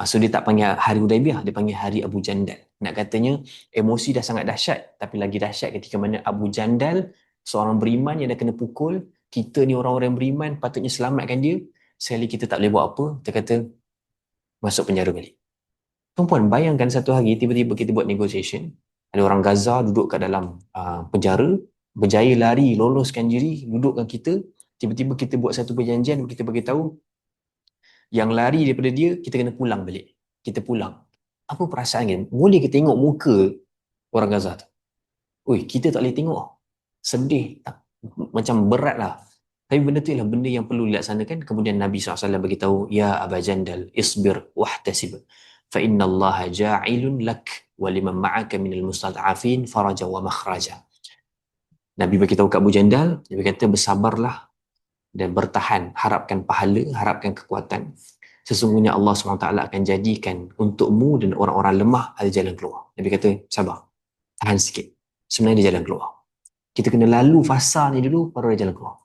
So dia tak panggil hari Hudaibiyah, dia panggil hari Abu Jandal. Nak katanya, emosi dah sangat dahsyat, tapi lagi dahsyat ketika mana Abu Jandal, seorang beriman yang dah kena pukul, kita ni orang-orang yang beriman, patutnya selamatkan dia, sekali kita tak boleh buat apa, dia kata, masuk penjara balik. Tuan-puan, bayangkan satu hari, tiba-tiba kita buat negotiation, ada orang Gaza duduk kat dalam penjara, berjaya lari, loloskan diri, dudukkan kita, tiba-tiba kita buat satu perjanjian, kita bagi tahu, yang lari daripada dia, kita kena pulang balik. Kita pulang. Apa perasaan kan? Boleh kita tengok muka orang Gaza tu? Ui, kita tak boleh tengok. Sedih. Macam berat lah. Tapi benda tu ialah benda yang perlu dilaksanakan. Kemudian Nabi SAW beritahu, Ya Aba Jandal, isbir wahtasib. Fa inna Allah ja'ilun lak wa liman ma'aka minal mustad'afin faraja wa makhraja. Nabi beritahu kat Abu Jandal, dia berkata bersabarlah dan bertahan, harapkan pahala, harapkan kekuatan. Sesungguhnya Allah SWT akan jadikan untukmu dan orang-orang lemah ada jalan keluar. Nabi kata, sabar, tahan sikit. Sebenarnya ada jalan keluar. Kita kena lalu fasa ni dulu, baru ada jalan keluar.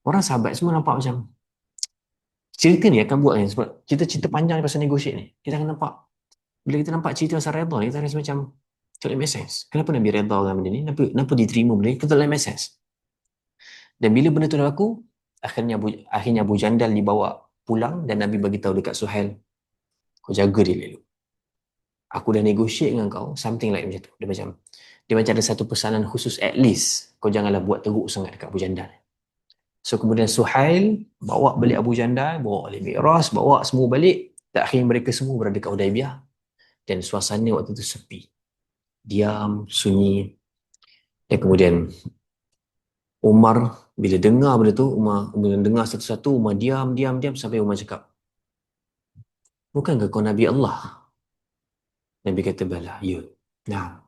Orang sahabat semua nampak macam, cerita ni akan buat kan, sebab kita cerita panjang pasal negotiate ni. Kita akan nampak, bila kita nampak cerita pasal redha ni, kita rasa macam, tak boleh make sense. Kenapa Nabi redha dengan benda ni? Kenapa diterima benda ni? Kita tak boleh make sense. Dan bila benda tu dah berlaku, akhirnya Abu Jandal dibawa pulang dan Nabi bagi tahu dekat Suhail, kau jaga dia dulu. Aku dah negotiate dengan kau, something like macam tu. Dia macam ada satu pesanan khusus, at least kau janganlah buat teruk sangat dekat Abu Jandal. So kemudian Suhail bawa balik Abu Jandal, bawa balik Mi'ras, bawa semua balik. Dan akhirnya mereka semua berada kat Hudaibiyah. Dan suasana waktu tu sepi. Diam, sunyi. Dan kemudian Umar bila dengar benda tu, bila dengar satu-satu, Umar diam sampai Umar cakap, bukankah kau Nabi Allah? Nabi kata, bala, ya. Nah,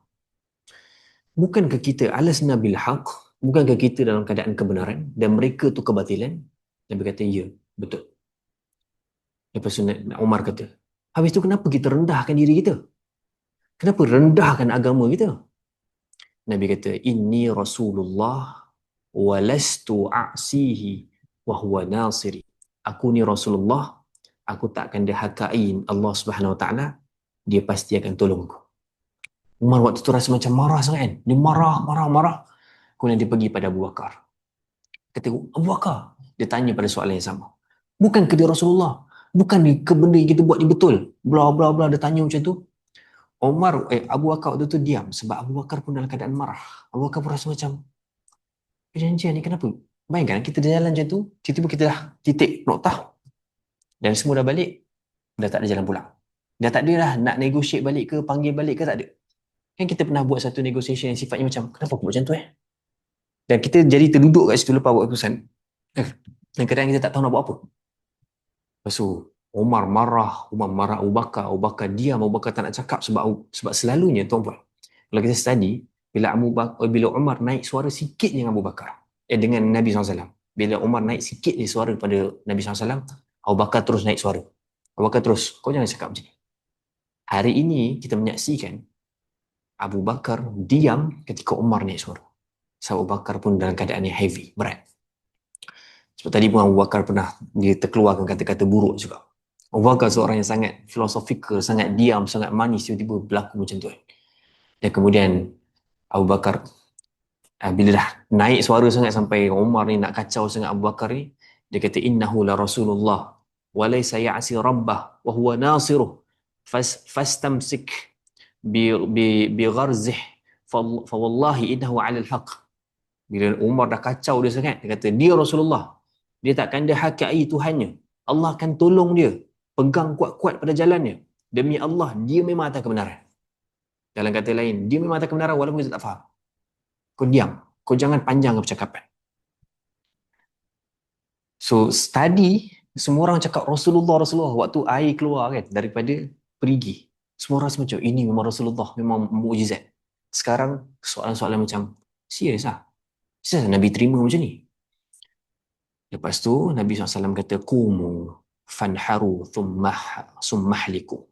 bukankah kita alas nabil haq? Bukankah kita dalam keadaan kebenaran dan mereka tu kebatilan? Nabi kata, ya, betul. Lepas tu Umar kata, habis tu kenapa kita rendahkan diri kita? Kenapa rendahkan agama kita? Nabi kata, inni Rasulullah walastu a'sihi wa huwa nasiri. Aku ni Rasulullah, aku tak akan dihakain Allah Subhanahu Wa Taala, dia pasti akan tolongku. Umar waktu tu rasa macam marah sangat kan. Dia marah. Kemudian dia pergi pada Abu Bakar. Kata, Abu Bakar, dia tanya pada soalan yang sama. Bukankah dia Rasulullah? Bukan ke benda yang kita buat ni betul? Bla bla bla, dia tanya macam tu. Abu Bakar waktu tu diam sebab Abu Bakar pun dalam keadaan marah. Abu Bakar pun rasa macam, perjanjian ni kenapa? Bayangkan kita jalan macam tu, tiba-tiba kita dah titik noktah dan semua dah balik, dah tak ada jalan pulang. Dah tak ada dah nak negotiate balik ke, panggil balik ke, tak ada. Kan kita pernah buat satu negotiation yang sifatnya macam, kenapa aku buat macam tu Dan kita jadi terduduk kat situ lepas buat keputusan. Dan kadang kita tak tahu nak buat apa. Lepas tu, Umar marah Abu Bakar diam, Abu Bakar tak nak cakap sebab selalunya tuan-puan, kalau kita study, bila Umar naik suara sikit dengan Abu Bakar, dengan Nabi SAW, bila Umar naik sikit dia suara pada Nabi SAW, Abu Bakar terus naik suara. Abu Bakar terus, kau jangan cakap macam ni. Hari ini kita menyaksikan Abu Bakar diam ketika Umar naik suara. Abu Bakar pun dalam keadaan yang heavy, berat. Sebab tadi pun Abu Bakar pernah dia terkeluarkan kata-kata buruk juga. Abu Bakar seorang yang sangat philosophical, sangat diam, sangat manis, tiba-tiba berlaku macam tu. Dan kemudian Abu Bakar bila dah naik suara sangat sampai Umar ni nak kacau sangat Abu Bakar ni, dia kata, innahu la Rasulullah wa laysa ya'si rabbah wa huwa nasiruh fastamsik bi gharzih fa wallahi innahu 'ala al-haq. Bila Umar dah kacau dia sangat, dia kata, dia Rasulullah, dia takkan dihakai Tuhannya, Allah akan tolong dia, pegang kuat-kuat pada jalannya, demi Allah dia memang atas kebenaran. Dalam kata lain, dia memang atas kebenaran walaupun kita tak faham. Kau diam, kau jangan panjang percakapan. So study, semua orang cakap Rasulullah waktu air keluar kan daripada perigi, semua orang rasa macam ini memang Rasulullah, memang mukjizat. Sekarang soalan-soalan macam, serius lah, Nabi terima macam ni? Lepas tu Nabi SAW kata, Qumu fanharu summahliku.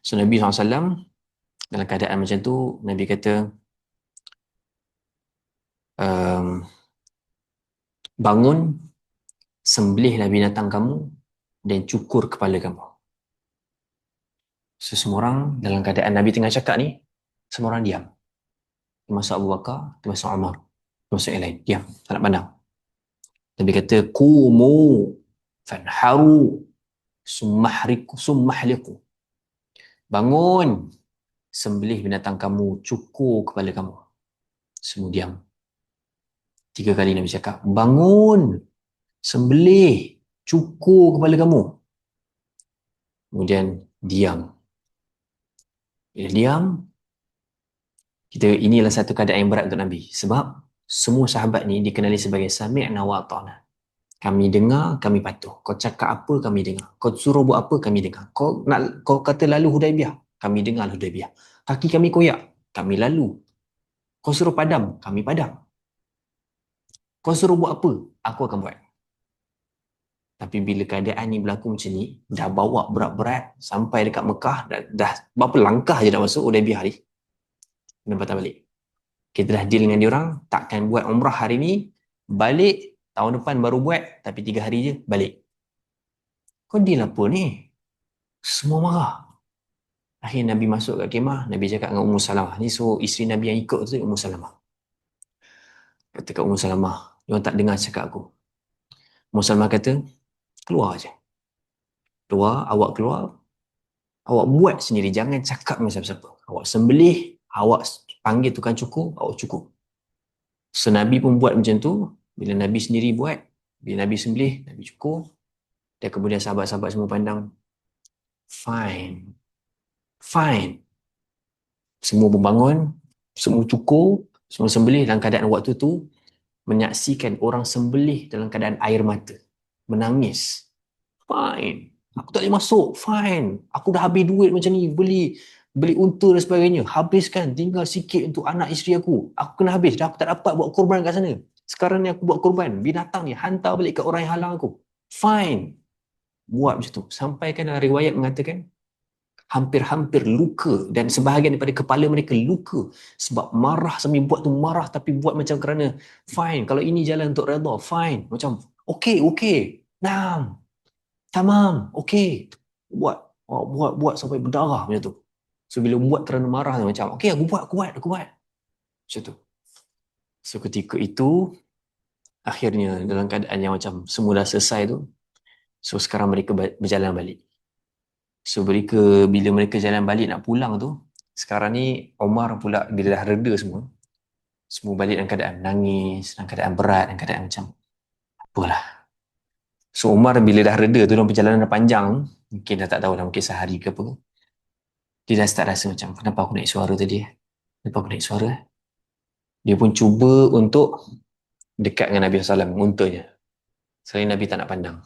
So Nabi SAW dalam keadaan macam tu, Nabi kata, bangun, sembelihlah binatang kamu dan cukur kepala kamu. So, semua orang dalam keadaan Nabi tengah cakap ni, semua orang diam. Termasuk Abu Bakar, termasuk Umar, termasuk yang lain. Diam, tak nak pandang. Nabi kata, kumu fanharu summahliku. Bangun, sembelih binatang kamu, cukur kepala kamu. Semua diam. 3 kali Nabi cakap, bangun, sembelih, cukur kepala kamu. Kemudian diam. Bila diam, inilah satu keadaan yang berat untuk Nabi. Sebab semua sahabat ni dikenali sebagai sami'na wa ata'na. Kami dengar, kami patuh. Kau cakap apa, kami dengar. Kau suruh buat apa, kami dengar. Kau kata lalu Hudaibiyah, kami dengar Hudaibiyah. Kaki kami koyak, kami lalu. Kau suruh padam, kami padam. Kau suruh buat apa, aku akan buat. Tapi bila keadaan ni berlaku macam ni, dah bawa berat-berat sampai dekat Mekah, dah berapa langkah je nak masuk Hudaibiyah ni, kena patah balik. Kita dah deal dengan diorang, takkan buat umrah hari ni, balik, tahun depan baru buat, tapi 3 hari je, balik. Kau deal apa ni? Semua marah. Akhirnya Nabi masuk kat kemah, Nabi cakap dengan Ummu Salamah. Ni so isteri Nabi yang ikut tu, Ummu Salamah. Kata kat Ummu Salamah, diorang tak dengar cakap aku. Ummu Salamah kata, keluar je. Keluar, awak keluar, awak buat sendiri, jangan cakap dengan siapa-siapa. Awak sembelih, awak panggil tukang cukur, awak cukur. So Nabi pun buat macam tu. Bila Nabi sendiri buat, bila Nabi sembelih, Nabi cukur, dan kemudian sahabat-sahabat semua pandang, fine. Semua pun bangun, semua cukur, semua sembelih. Dalam keadaan waktu tu, menyaksikan orang sembelih dalam keadaan air mata, menangis. Fine, aku tak boleh masuk. Fine, aku dah habis duit macam ni, beli unta dan sebagainya, habiskan, tinggal sikit untuk anak isteri aku kena habis, dah aku tak dapat buat korban kat sana. Sekarang ni aku buat korban binatang ni, hantar balik ke orang yang halang aku. Fine, buat macam tu. Sampai kan dalam riwayat mengatakan hampir-hampir luka dan sebahagian daripada kepala mereka luka sebab marah sambil buat tu, marah tapi buat macam kerana fine, kalau ini jalan untuk redha, fine, macam okey, nam, tamam, okey, buat sampai berdarah macam tu. So bila buat kerana marah tu macam okey, aku buat macam tu. So ketika itu akhirnya dalam keadaan yang macam semua dah selesai tu, so sekarang mereka berjalan balik. So bila mereka jalan balik nak pulang tu, sekarang ni Omar pula bila dah reda semua balik dalam keadaan nangis, dalam keadaan berat, dalam keadaan macam apalah. So Omar bila dah reda tu, dalam perjalanan dah panjang, mungkin dah tak tahu dah, mungkin sehari ke apa, dia dah start rasa macam, kenapa aku naik suara tadi? Kenapa aku naik suara? Dia pun cuba untuk dekat dengan Nabi SAW, untanya. Selain Nabi tak nak pandang.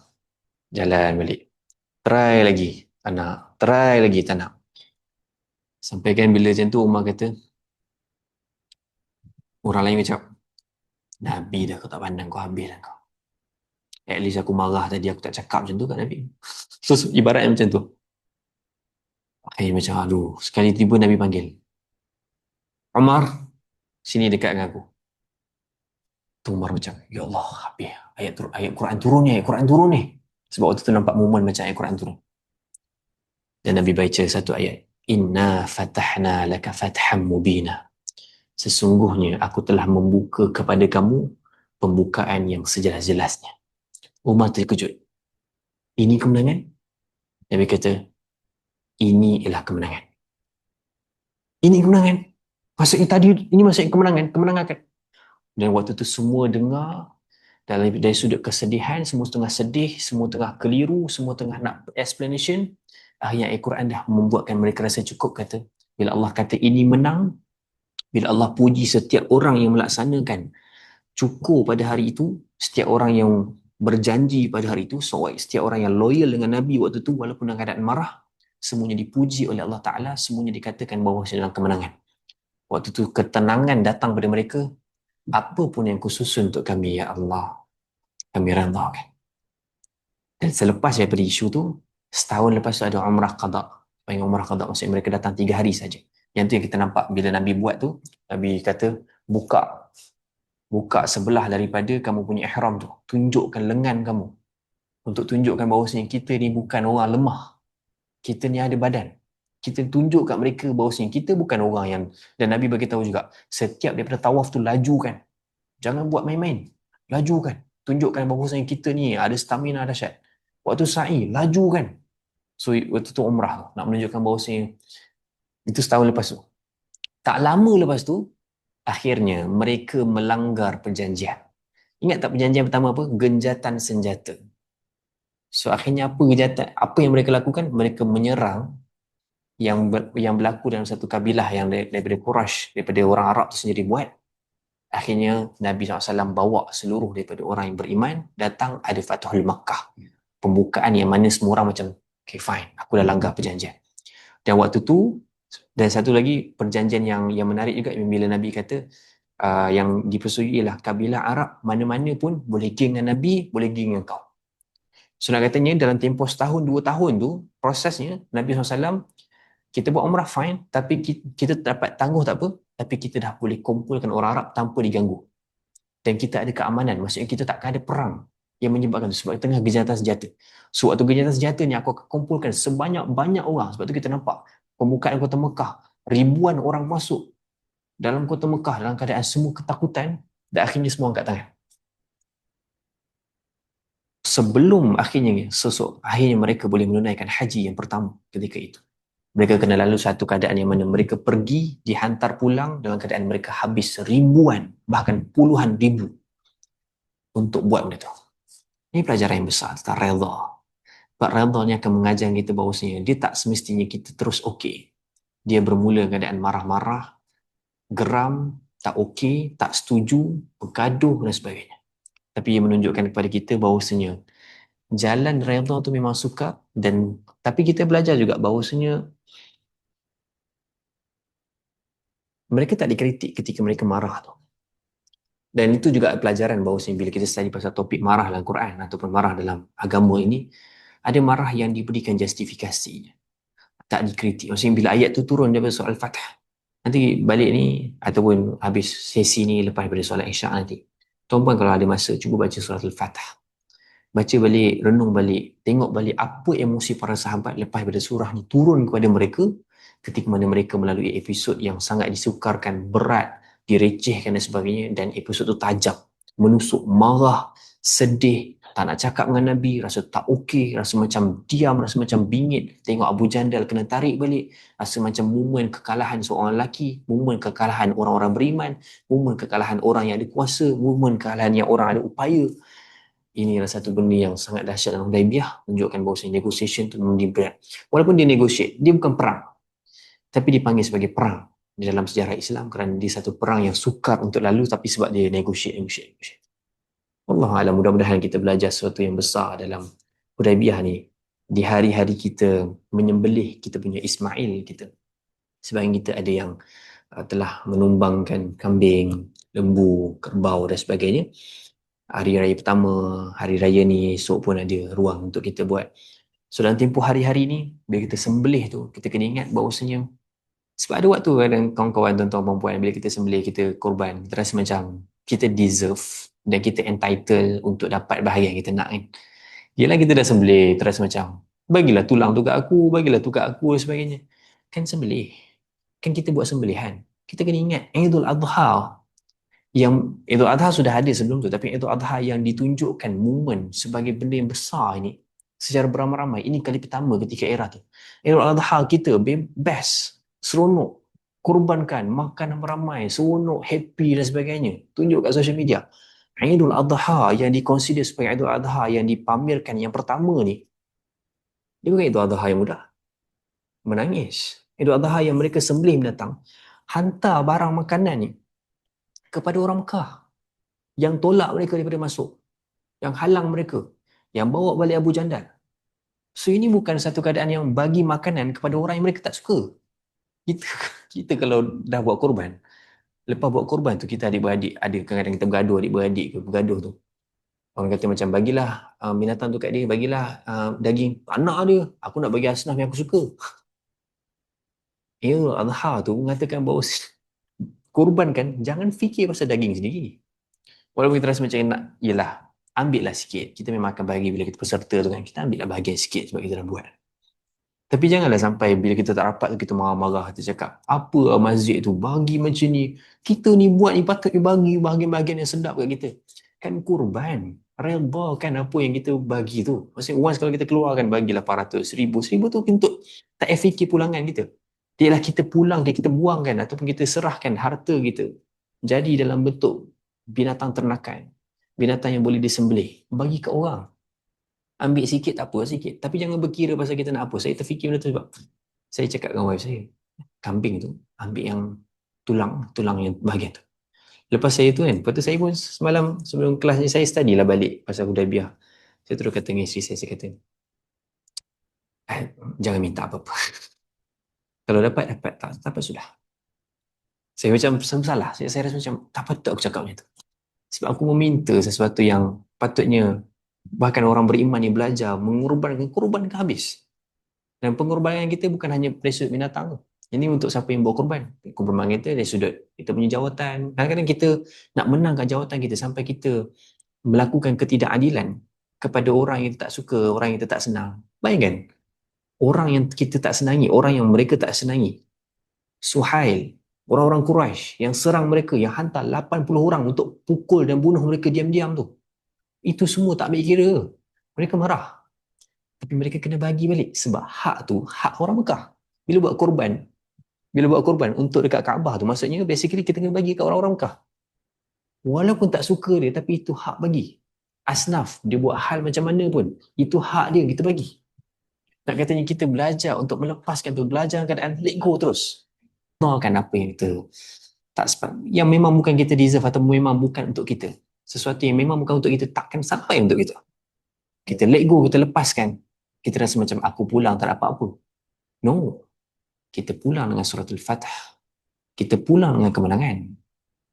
Jalan balik. Try lagi, tak nak. Try lagi, tak nak. Sampai kan bila macam tu, Umar kata, orang lain macam, Nabi dah kau tak pandang, kau habis lah kau. At least aku marah tadi, aku tak cakap macam tu kat Nabi. So, ibaratnya macam tu. Macam, aduh, sekali tiba Nabi panggil. Umar, sini dekat dengan aku. Tu Umar macam, ya Allah, habis. Ayat Quran turun ni. Sebab waktu tu nampak momen macam ayat Quran turun. Dan Nabi baca satu ayat. Inna fatahna laka fatham mubina. Sesungguhnya aku telah membuka kepada kamu pembukaan yang sejelas-jelasnya. Umar terkejut. Ini kemenangan? Nabi kata, ini ialah kemenangan. Ini kemenangan. Maksudnya tadi, ini maksudnya kemenangan kan? Dan waktu tu semua dengar, dari sudut kesedihan, semua tengah sedih, semua tengah keliru, semua tengah nak explanation. Akhirnya Al-Quran dah membuatkan mereka rasa cukup. Kata, bila Allah kata ini menang, bila Allah puji setiap orang yang melaksanakan cukur pada hari itu, setiap orang yang berjanji pada hari itu, setiap orang yang loyal dengan Nabi waktu itu, walaupun dalam keadaan marah, semuanya dipuji oleh Allah Ta'ala, semuanya dikatakan bahawa dalam kemenangan. Waktu itu ketenangan datang pada mereka. Apa pun yang khusus untuk kami, ya Allah, kami redhakan. Dan selepas daripada isu tu, setahun lepas tu ada umrah qada. Panggil umrah qada maksudnya mereka datang 3 hari saja. Yang tu yang kita nampak bila Nabi buat tu, Nabi kata buka buka sebelah daripada kamu punya ihram tu, tunjukkan lengan kamu untuk tunjukkan bahawasanya kita ni bukan orang lemah, kita ni ada badan. Kita tunjuk kat mereka bahawasanya kita bukan orang yang, dan Nabi bagi tahu juga setiap daripada tawaf tu lajukan, jangan buat main-main, lajukan, tunjukkan bahawasanya kita ni ada stamina dahsyat. Waktu sa'i lajukan. So waktu tu umrah nak menunjukkan bahawasanya itu setahun lepas tu. Tak lama lepas tu akhirnya mereka melanggar perjanjian. Ingat tak perjanjian pertama apa? Genjatan senjata. So akhirnya apa genjatan? Apa yang mereka lakukan? Mereka menyerang yang berlaku dalam satu kabilah yang daripada Quraisy, daripada orang Arab tu sendiri buat. Akhirnya Nabi SAW bawa seluruh daripada orang yang beriman datang, ada Fathul Makkah. Pembukaan yang mana semua orang macam, okay fine, aku dah langgar perjanjian. Dan waktu tu, dan satu lagi perjanjian yang menarik juga bila Nabi kata, yang dipersetujui ialah kabilah Arab mana-mana pun boleh geng dengan Nabi, boleh geng dengan kau. So nak katanya dalam tempoh setahun, 2 tahun tu, prosesnya Nabi SAW, kita buat umrah fine, tapi kita dapat tangguh tak apa, tapi kita dah boleh kumpulkan orang Arab tanpa diganggu. Dan kita ada keamanan, maksudnya kita takkan ada perang yang menyebabkan itu, sebab tengah gejatan senjata. So waktu gejatan senjata ni aku akan kumpulkan sebanyak-banyak orang, sebab tu kita nampak pembukaan kota Mekah, ribuan orang masuk dalam kota Mekah dalam keadaan semua ketakutan, dan akhirnya semua angkat tangan. Sebelum akhirnya mereka boleh menunaikan haji yang pertama ketika itu. Mereka kena lalu satu keadaan yang mana mereka pergi, dihantar pulang dalam keadaan mereka habis ribuan, bahkan puluhan ribu untuk buat benda tu. Ini pelajaran yang besar tentang redha. Sebab redha ni akan mengajar kita bahawasanya dia tak semestinya kita terus okey. Dia bermula keadaan marah-marah, geram, tak okey, tak setuju, bergaduh dan sebagainya. Tapi ia menunjukkan kepada kita bahawasanya jalan redha tu memang sukar, dan tapi kita belajar juga bahawasanya mereka tak dikritik ketika mereka marah tu. Dan itu juga pelajaran bahawasanya bila kita study pasal topik marah dalam Quran ataupun marah dalam agama ini, ada marah yang diberikan justifikasinya, tak dikritik. Maksudnya bila ayat tu turun daripada surah Al-Fatih, nanti balik ni ataupun habis sesi ni lepas daripada solat Isyak nanti, tuan-puan kalau ada masa cuba baca surah Al-Fatih, baca balik, renung balik, tengok balik apa emosi para sahabat lepas daripada surah ni turun kepada mereka ketika mana mereka melalui episod yang sangat disukarkan, berat, direcehkan dan sebagainya, dan episod tu tajam, menusuk, marah, sedih, tak nak cakap dengan Nabi, rasa tak okey, rasa macam diam, rasa macam bingit, tengok Abu Jandal kena tarik balik, rasa macam momen kekalahan seorang lelaki, momen kekalahan orang-orang beriman, momen kekalahan orang yang ada kuasa, momen kekalahan yang orang ada upaya. Ini adalah satu benda yang sangat dahsyat dalam Hudaibiyah, menunjukkan bahawa negotiation itu memang berat. Walaupun dia negotiate, dia bukan perang, tapi dipanggil sebagai perang di dalam sejarah Islam kerana dia satu perang yang sukar untuk lalu, tapi sebab dia negotiate. Wallahualam, mudah-mudahan kita belajar sesuatu yang besar dalam Hudaibiyah ni di hari-hari kita menyembelih kita punya Ismail kita. Sebahagian kita ada yang telah menumbangkan kambing, lembu, kerbau dan sebagainya. Hari raya pertama, hari raya ni esok pun ada ruang untuk kita buat. So dalam tempoh hari-hari ni, bila kita sembelih tu, kita kena ingat bahawasanya, sebab ada waktu kadang kawan-kawan, tuan-tuan, perempuan, bila kita sembelih, kita korban, kita rasa macam kita deserve dan kita entitled untuk dapat bahagian kita nak kan. Yelah kita dah sembelih, terasa macam, bagilah tulang tu kat aku, bagilah tu kat aku dan sebagainya. Kan sembelih. Kan kita buat sembelihan. Kita kena ingat, Idul Adha, yang Idul Adha sudah ada sebelum tu, tapi Idul Adha yang ditunjukkan momen sebagai benda yang besar ini secara beramai-ramai, ini kali pertama ketika era tu. Idul Adha kita best, seronok, korbankan, makan ramai, seronok, happy dan sebagainya, tunjuk kat social media. Idul Adha yang dikonsider sebagai Idul Adha yang dipamerkan yang pertama ni, dia bukan Idul Adha yang mudah, menangis. Idul Adha yang mereka sembelih mendatang, hantar barang makanan ni kepada orang Mekah yang tolak mereka daripada masuk, yang halang mereka, yang bawa balik Abu Jandal. So ini bukan satu keadaan yang bagi makanan kepada orang yang mereka tak suka. Kita kalau dah buat korban, lepas buat korban tu kita adik-beradik, ada kadang-kadang kita bergaduh, adik-beradik ke bergaduh tu. Orang kata macam bagilah binatang tu kat dia, bagilah daging. Tak nak dia. Aku nak bagi asnaf yang aku suka. Ya, Adha tu mengatakan bahawa korbankan, jangan fikir pasal daging sendiri. Walaupun kita rasa macam nak, yelah, ambil lah sikit. Kita memang akan bagi bila kita peserta tu kan. Kita ambil lah bahagian sikit sebab kita dah buat. Tapi janganlah sampai bila kita tak rapat tu kita marah-marah. Kita cakap, apa masjid tu bagi macam ni. Kita ni buat ni patut ni bagi bahagian-bahagian yang sedap kat kita. Kan kurban. Redha kan apa yang kita bagi tu. Maksudnya once kalau kita keluarkan bagilah 800, 1000. 1000 tu untuk tak fikir pulangan kita. Ialah kita pulang, kita buangkan ataupun kita serahkan harta kita. Jadi dalam bentuk binatang ternakan. Binatang yang boleh disembelih. Bagi ke orang. Ambil sikit tak apa, sikit. Tapi jangan berkira pasal kita nak apa. Saya terfikir benda tu sebab saya cakap dengan wife saya, kambing tu ambil yang tulang yang bahagian tu. Lepas saya tu kan, lepas tu saya pun semalam sebelum kelas ni saya study lah balik pasal Hudaibiyah. Saya terus kata dengan isteri saya kata, jangan minta apa-apa. Kalau dapat, tak dapat sudah. Saya macam salah. Saya rasa macam tak patut aku cakap macam tu. Sebab aku meminta sesuatu yang patutnya bahkan orang beriman ni belajar mengorbankan habis. Dan pengorbanan kita bukan hanya dari sudut binatang tu. Ini untuk siapa yang bawa korban. Korban kita dari sudut kita punya jawatan. Kadang-kadang kita nak menangkan jawatan kita sampai kita melakukan ketidakadilan kepada orang yang kita tak suka, orang yang kita tak senang. Bayangkan, orang yang kita tak senangi, orang yang mereka tak senangi. Suhail, orang-orang Quraisy yang serang mereka, yang hantar 80 orang untuk pukul dan bunuh mereka diam-diam tu. Itu semua tak ambil kira. Mereka marah. Tapi mereka kena bagi balik. Sebab hak tu, hak orang Mekah. Bila buat korban untuk dekat Kaabah tu, maksudnya basically kita kena bagi kat orang-orang Mekah. Walaupun tak suka dia, tapi itu hak bagi. Asnaf, dia buat hal macam mana pun, itu hak dia, kita bagi. Nak katanya kita belajar untuk melepaskan tu, belajar keadaan let go terus. Kan apa yang kita tak sempat, yang memang bukan kita deserve atau memang bukan untuk kita. Sesuatu yang memang bukan untuk kita, takkan sampai untuk kita. Kita let go, kita lepaskan. Kita rasa macam aku pulang tak dapat apa. No. Kita pulang dengan suratul Fatah. Kita pulang dengan kemenangan.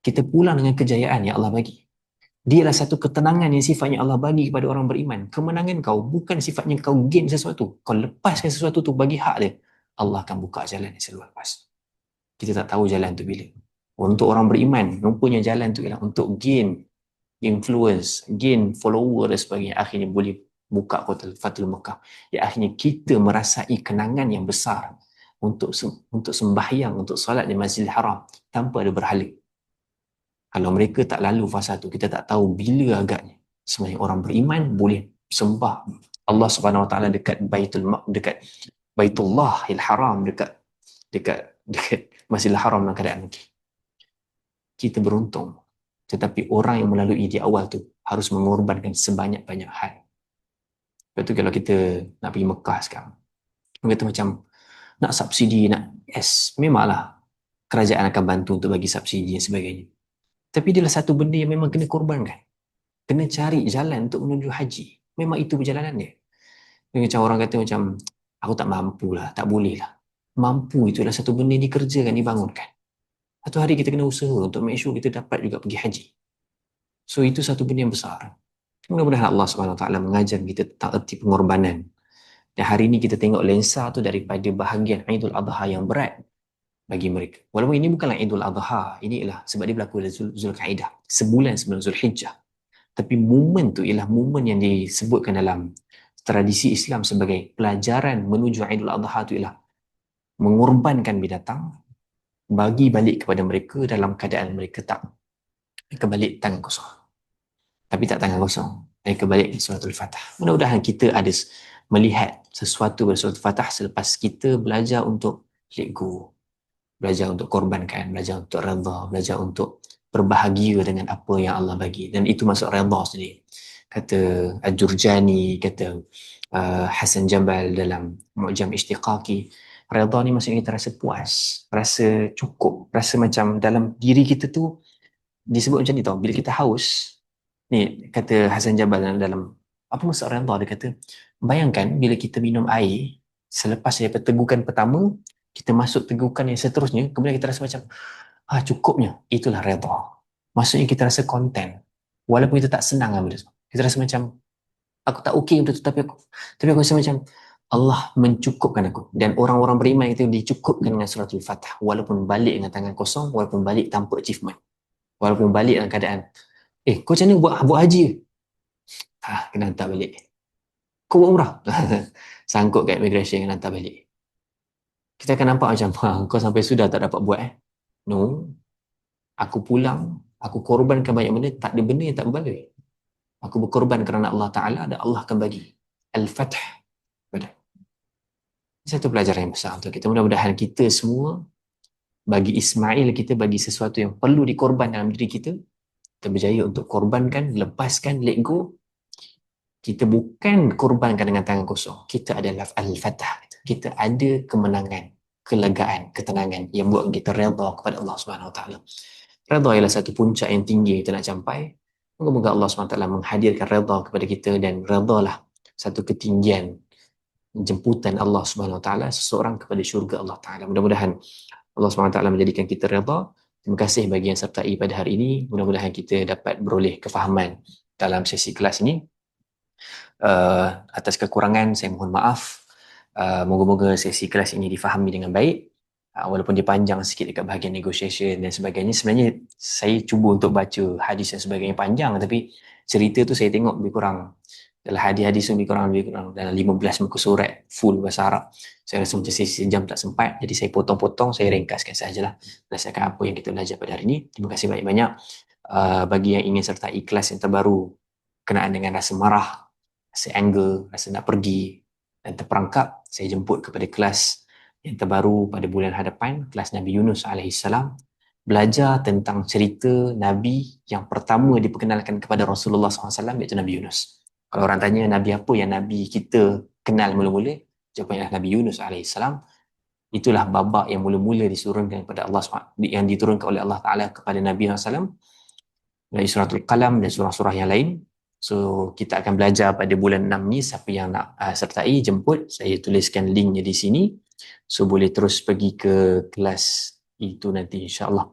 Kita pulang dengan kejayaan yang Allah bagi. Dialah satu ketenangan yang sifatnya Allah bagi kepada orang beriman. Kemenangan kau bukan sifatnya kau gain sesuatu. Kau lepaskan sesuatu tu bagi hak dia. Allah akan buka jalan yang selalu lepas. Kita tak tahu jalan tu bila. Untuk orang beriman, rupanya jalan tu ialah untuk gain influence, gain follower dan sebagainya. Akhirnya boleh buka kota Fatul Mekah. Ya, akhirnya kita merasai kenangan yang besar untuk sembahyang, untuk solat di Masjidil Haram tanpa ada berhala. Kalau mereka tak lalu fasa tu, kita tak tahu bila agaknya. Sebenarnya orang beriman boleh sembah Allah Subhanahu Wa Taala dekat Baitullahil Haram, dekat Masjidil Haram dalam keadaan nanti. Kita beruntung. Tetapi orang yang melalui di awal tu harus mengorbankan sebanyak-banyak hal. Lepas tu kalau kita nak pergi Mekah sekarang, kita macam nak subsidi, yes, memanglah kerajaan akan bantu untuk bagi subsidi dan sebagainya. Tapi dia lah satu benda yang memang kena korbankan. Kena cari jalan untuk menuju haji. Memang itu perjalanan dia. Macam orang kata macam, aku tak mampu lah, tak boleh lah. Mampu itu adalah satu benda yang dikerjakan, dibangunkan. Satu hari kita kena usaha untuk make sure kita dapat juga pergi haji. So itu satu benda yang besar. Mudah-mudahan Allah SWT mengajar kita tentang erti pengorbanan. Dan hari ini kita tengok lensa tu daripada bahagian Aidul Adha yang berat bagi mereka. Walaupun ini bukanlah Aidul Adha, ini ialah sebab dia berlaku dalam Zulkaidah, sebulan sebelum Zulhijjah. Tapi momen tu ialah momen yang disebutkan dalam tradisi Islam sebagai pelajaran menuju Aidul Adha tu ialah mengorbankan binatang, bagi balik kepada mereka dalam keadaan mereka tak kebalik tangan kosong. Tapi tak tangan kosong, mereka balik suratul Fatah. Mudah-mudahan kita ada melihat sesuatu dari suratul Fatah selepas kita belajar untuk let go, belajar untuk korbankan, belajar untuk redha, belajar untuk berbahagia dengan apa yang Allah bagi. Dan itu masuk redha sendiri. Kata Al-Jurjani, kata Hasan Jabal dalam Mu'jam Ishtiqaqi, redha ni maksudnya kita rasa puas, rasa cukup, rasa macam dalam diri kita tu disebut macam ni tau. Bila kita haus, ni kata Hasan Jabal dalam apa maksud redha, dia kata, bayangkan bila kita minum air, selepas daripada tegukan pertama, kita masuk tegukan yang seterusnya, kemudian kita rasa macam cukupnya. Itulah redha. Maksudnya kita rasa content walaupun kita tak senang dengan benda tu. Kita rasa macam aku tak okey untuk tu, tapi aku rasa macam Allah mencukupkan aku, dan orang-orang beriman itu dicukupkan dengan suratul Fatah, walaupun balik dengan tangan kosong, walaupun balik tanpa achievement, walaupun balik dalam keadaan kau macam mana buat haji kena hantar balik, kau buat umrah sangkut kat immigration kena hantar balik. Kita akan nampak macam kau sampai sudah tak dapat buat no, aku pulang, aku korbankan banyak benda, tak ada benda yang tak berbaloi. Aku berkorban kerana Allah Ta'ala dan Allah akan bagi Al-Fath pada. Satu pelajaran yang besar untuk kita. Mudah-mudahan kita semua bagi Ismail kita, bagi sesuatu yang perlu dikorban dalam diri kita, kita berjaya untuk korbankan, lepaskan, let go. Kita bukan korbankan dengan tangan kosong. Kita adalah Al-Fatah. Kita ada kemenangan, kelegaan, ketenangan yang buat kita redha kepada Allah Subhanahu Wa Taala. Redha ialah satu puncak yang tinggi yang kita nak capai. Moga-moga Allah SWT menghadirkan redha kepada kita, dan redhalah satu ketinggian jemputan Allah Subhanahu Wa Taala seseorang kepada syurga Allah Taala. Mudah-mudahan Allah SWT menjadikan kita redha. Terima kasih bagi yang sertai pada hari ini. Mudah-mudahan kita dapat beroleh kefahaman dalam sesi kelas ini. Atas kekurangan saya mohon maaf. Moga-moga sesi kelas ini difahami dengan baik. Walaupun dia panjang sikit dekat bahagian negotiation dan sebagainya, sebenarnya saya cuba untuk baca hadis dan sebagainya panjang, tapi cerita tu saya tengok lebih kurang dalam hadis-hadis tu lebih kurang dalam 15 muka surat full bahasa Arab. Saya rasa macam sejam tak sempat, jadi saya potong-potong, saya ringkaskan sahajalah berdasarkan apa yang kita belajar pada hari ini. Terima kasih banyak-banyak. Bagi yang ingin sertai kelas yang terbaru kenaan dengan rasa marah, rasa anger, rasa nak pergi dan terperangkap, saya jemput kepada kelas yang terbaru pada bulan hadapan, kelas Nabi Yunus AS, belajar tentang cerita Nabi yang pertama diperkenalkan kepada Rasulullah SAW, iaitu Nabi Yunus. Kalau orang tanya Nabi apa yang Nabi kita kenal mula-mula, jawapannya Nabi Yunus AS. Itulah babak yang mula-mula diturunkan kepada Allah SWT, yang diturunkan oleh Allah Ta'ala kepada Nabi SAW dari suratul Qalam dan surah-surah yang lain. So, kita akan belajar pada bulan 6 ni. Siapa yang nak sertai, jemput. Saya tuliskan linknya di sini. So, boleh terus pergi ke kelas itu nanti insyaAllah.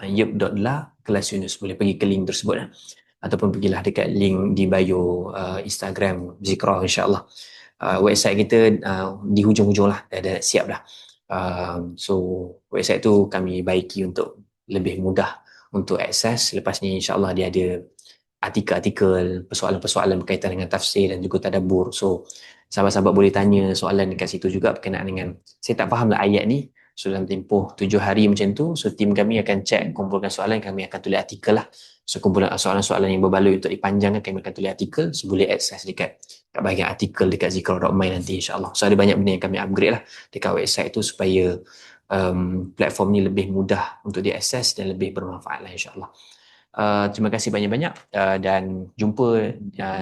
Yup.la kelas Yunus. Boleh pergi ke link tersebut. Ataupun pergilah dekat link di bio Instagram Zikrah insyaAllah. Website kita di hujung-hujung lah. Dah siap dah. So, website tu kami baiki untuk lebih mudah untuk akses. Lepas ni insyaAllah dia ada artikel-artikel, persoalan-persoalan berkaitan dengan tafsir dan juga tadabbur. So, sahabat-sahabat boleh tanya soalan dekat situ juga berkenaan dengan, saya tak faham lah ayat ni. So, dalam tempoh 7 hari macam tu, so tim kami akan check, kumpulkan soalan, kami akan tulis artikel lah. So, kumpulan soalan-soalan yang berbaloi untuk dipanjangkan, kami akan tulis artikel. So, boleh akses dekat bahagian artikel dekat Zikrah.my nanti insyaAllah. So, ada banyak benda yang kami upgrade lah dekat website tu supaya platform ni lebih mudah untuk diakses dan lebih bermanfaat lah insyaAllah. Terima kasih banyak-banyak dan jumpa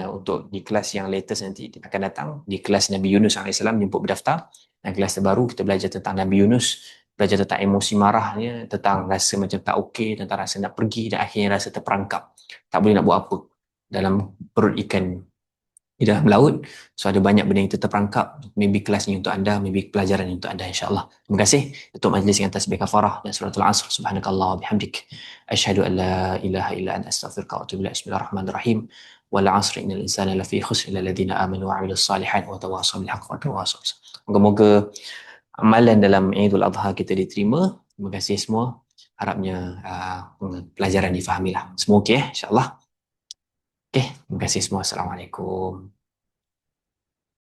untuk di kelas yang latest nanti akan datang, di kelas Nabi Yunus AS. Jemput berdaftar, dan kelas terbaru kita belajar tentang Nabi Yunus, belajar tentang emosi marahnya, tentang rasa macam tak okey, tentang rasa nak pergi dan akhirnya rasa terperangkap, tak boleh nak buat apa dalam perut ikan di dalam laut. So, ada banyak benda yang terperangkap. Maybe kelas ni untuk anda, maybe pelajaran ni untuk anda insyaAllah. Terima kasih untuk majlis yang tasbih kafarah dan suratul asr. Subhanakallah bihamdik, asyhadu an la ilaha illa anta astaghfiruka wa atubu ilaik. Bismillahirrahmanirrahim. Wal 'asri innal insana lafi khusr illa alladziina aamanu wa 'amilus shalihaati wa tawassaw bil haqqi wa tawassaw bis sabr. Moga-moga amalan dalam Idul Adha kita diterima. Terima kasih semua. Harapnya pelajaran difahamilah. Semua okey insyaAllah. Okey, terima kasih semua. Assalamualaikum.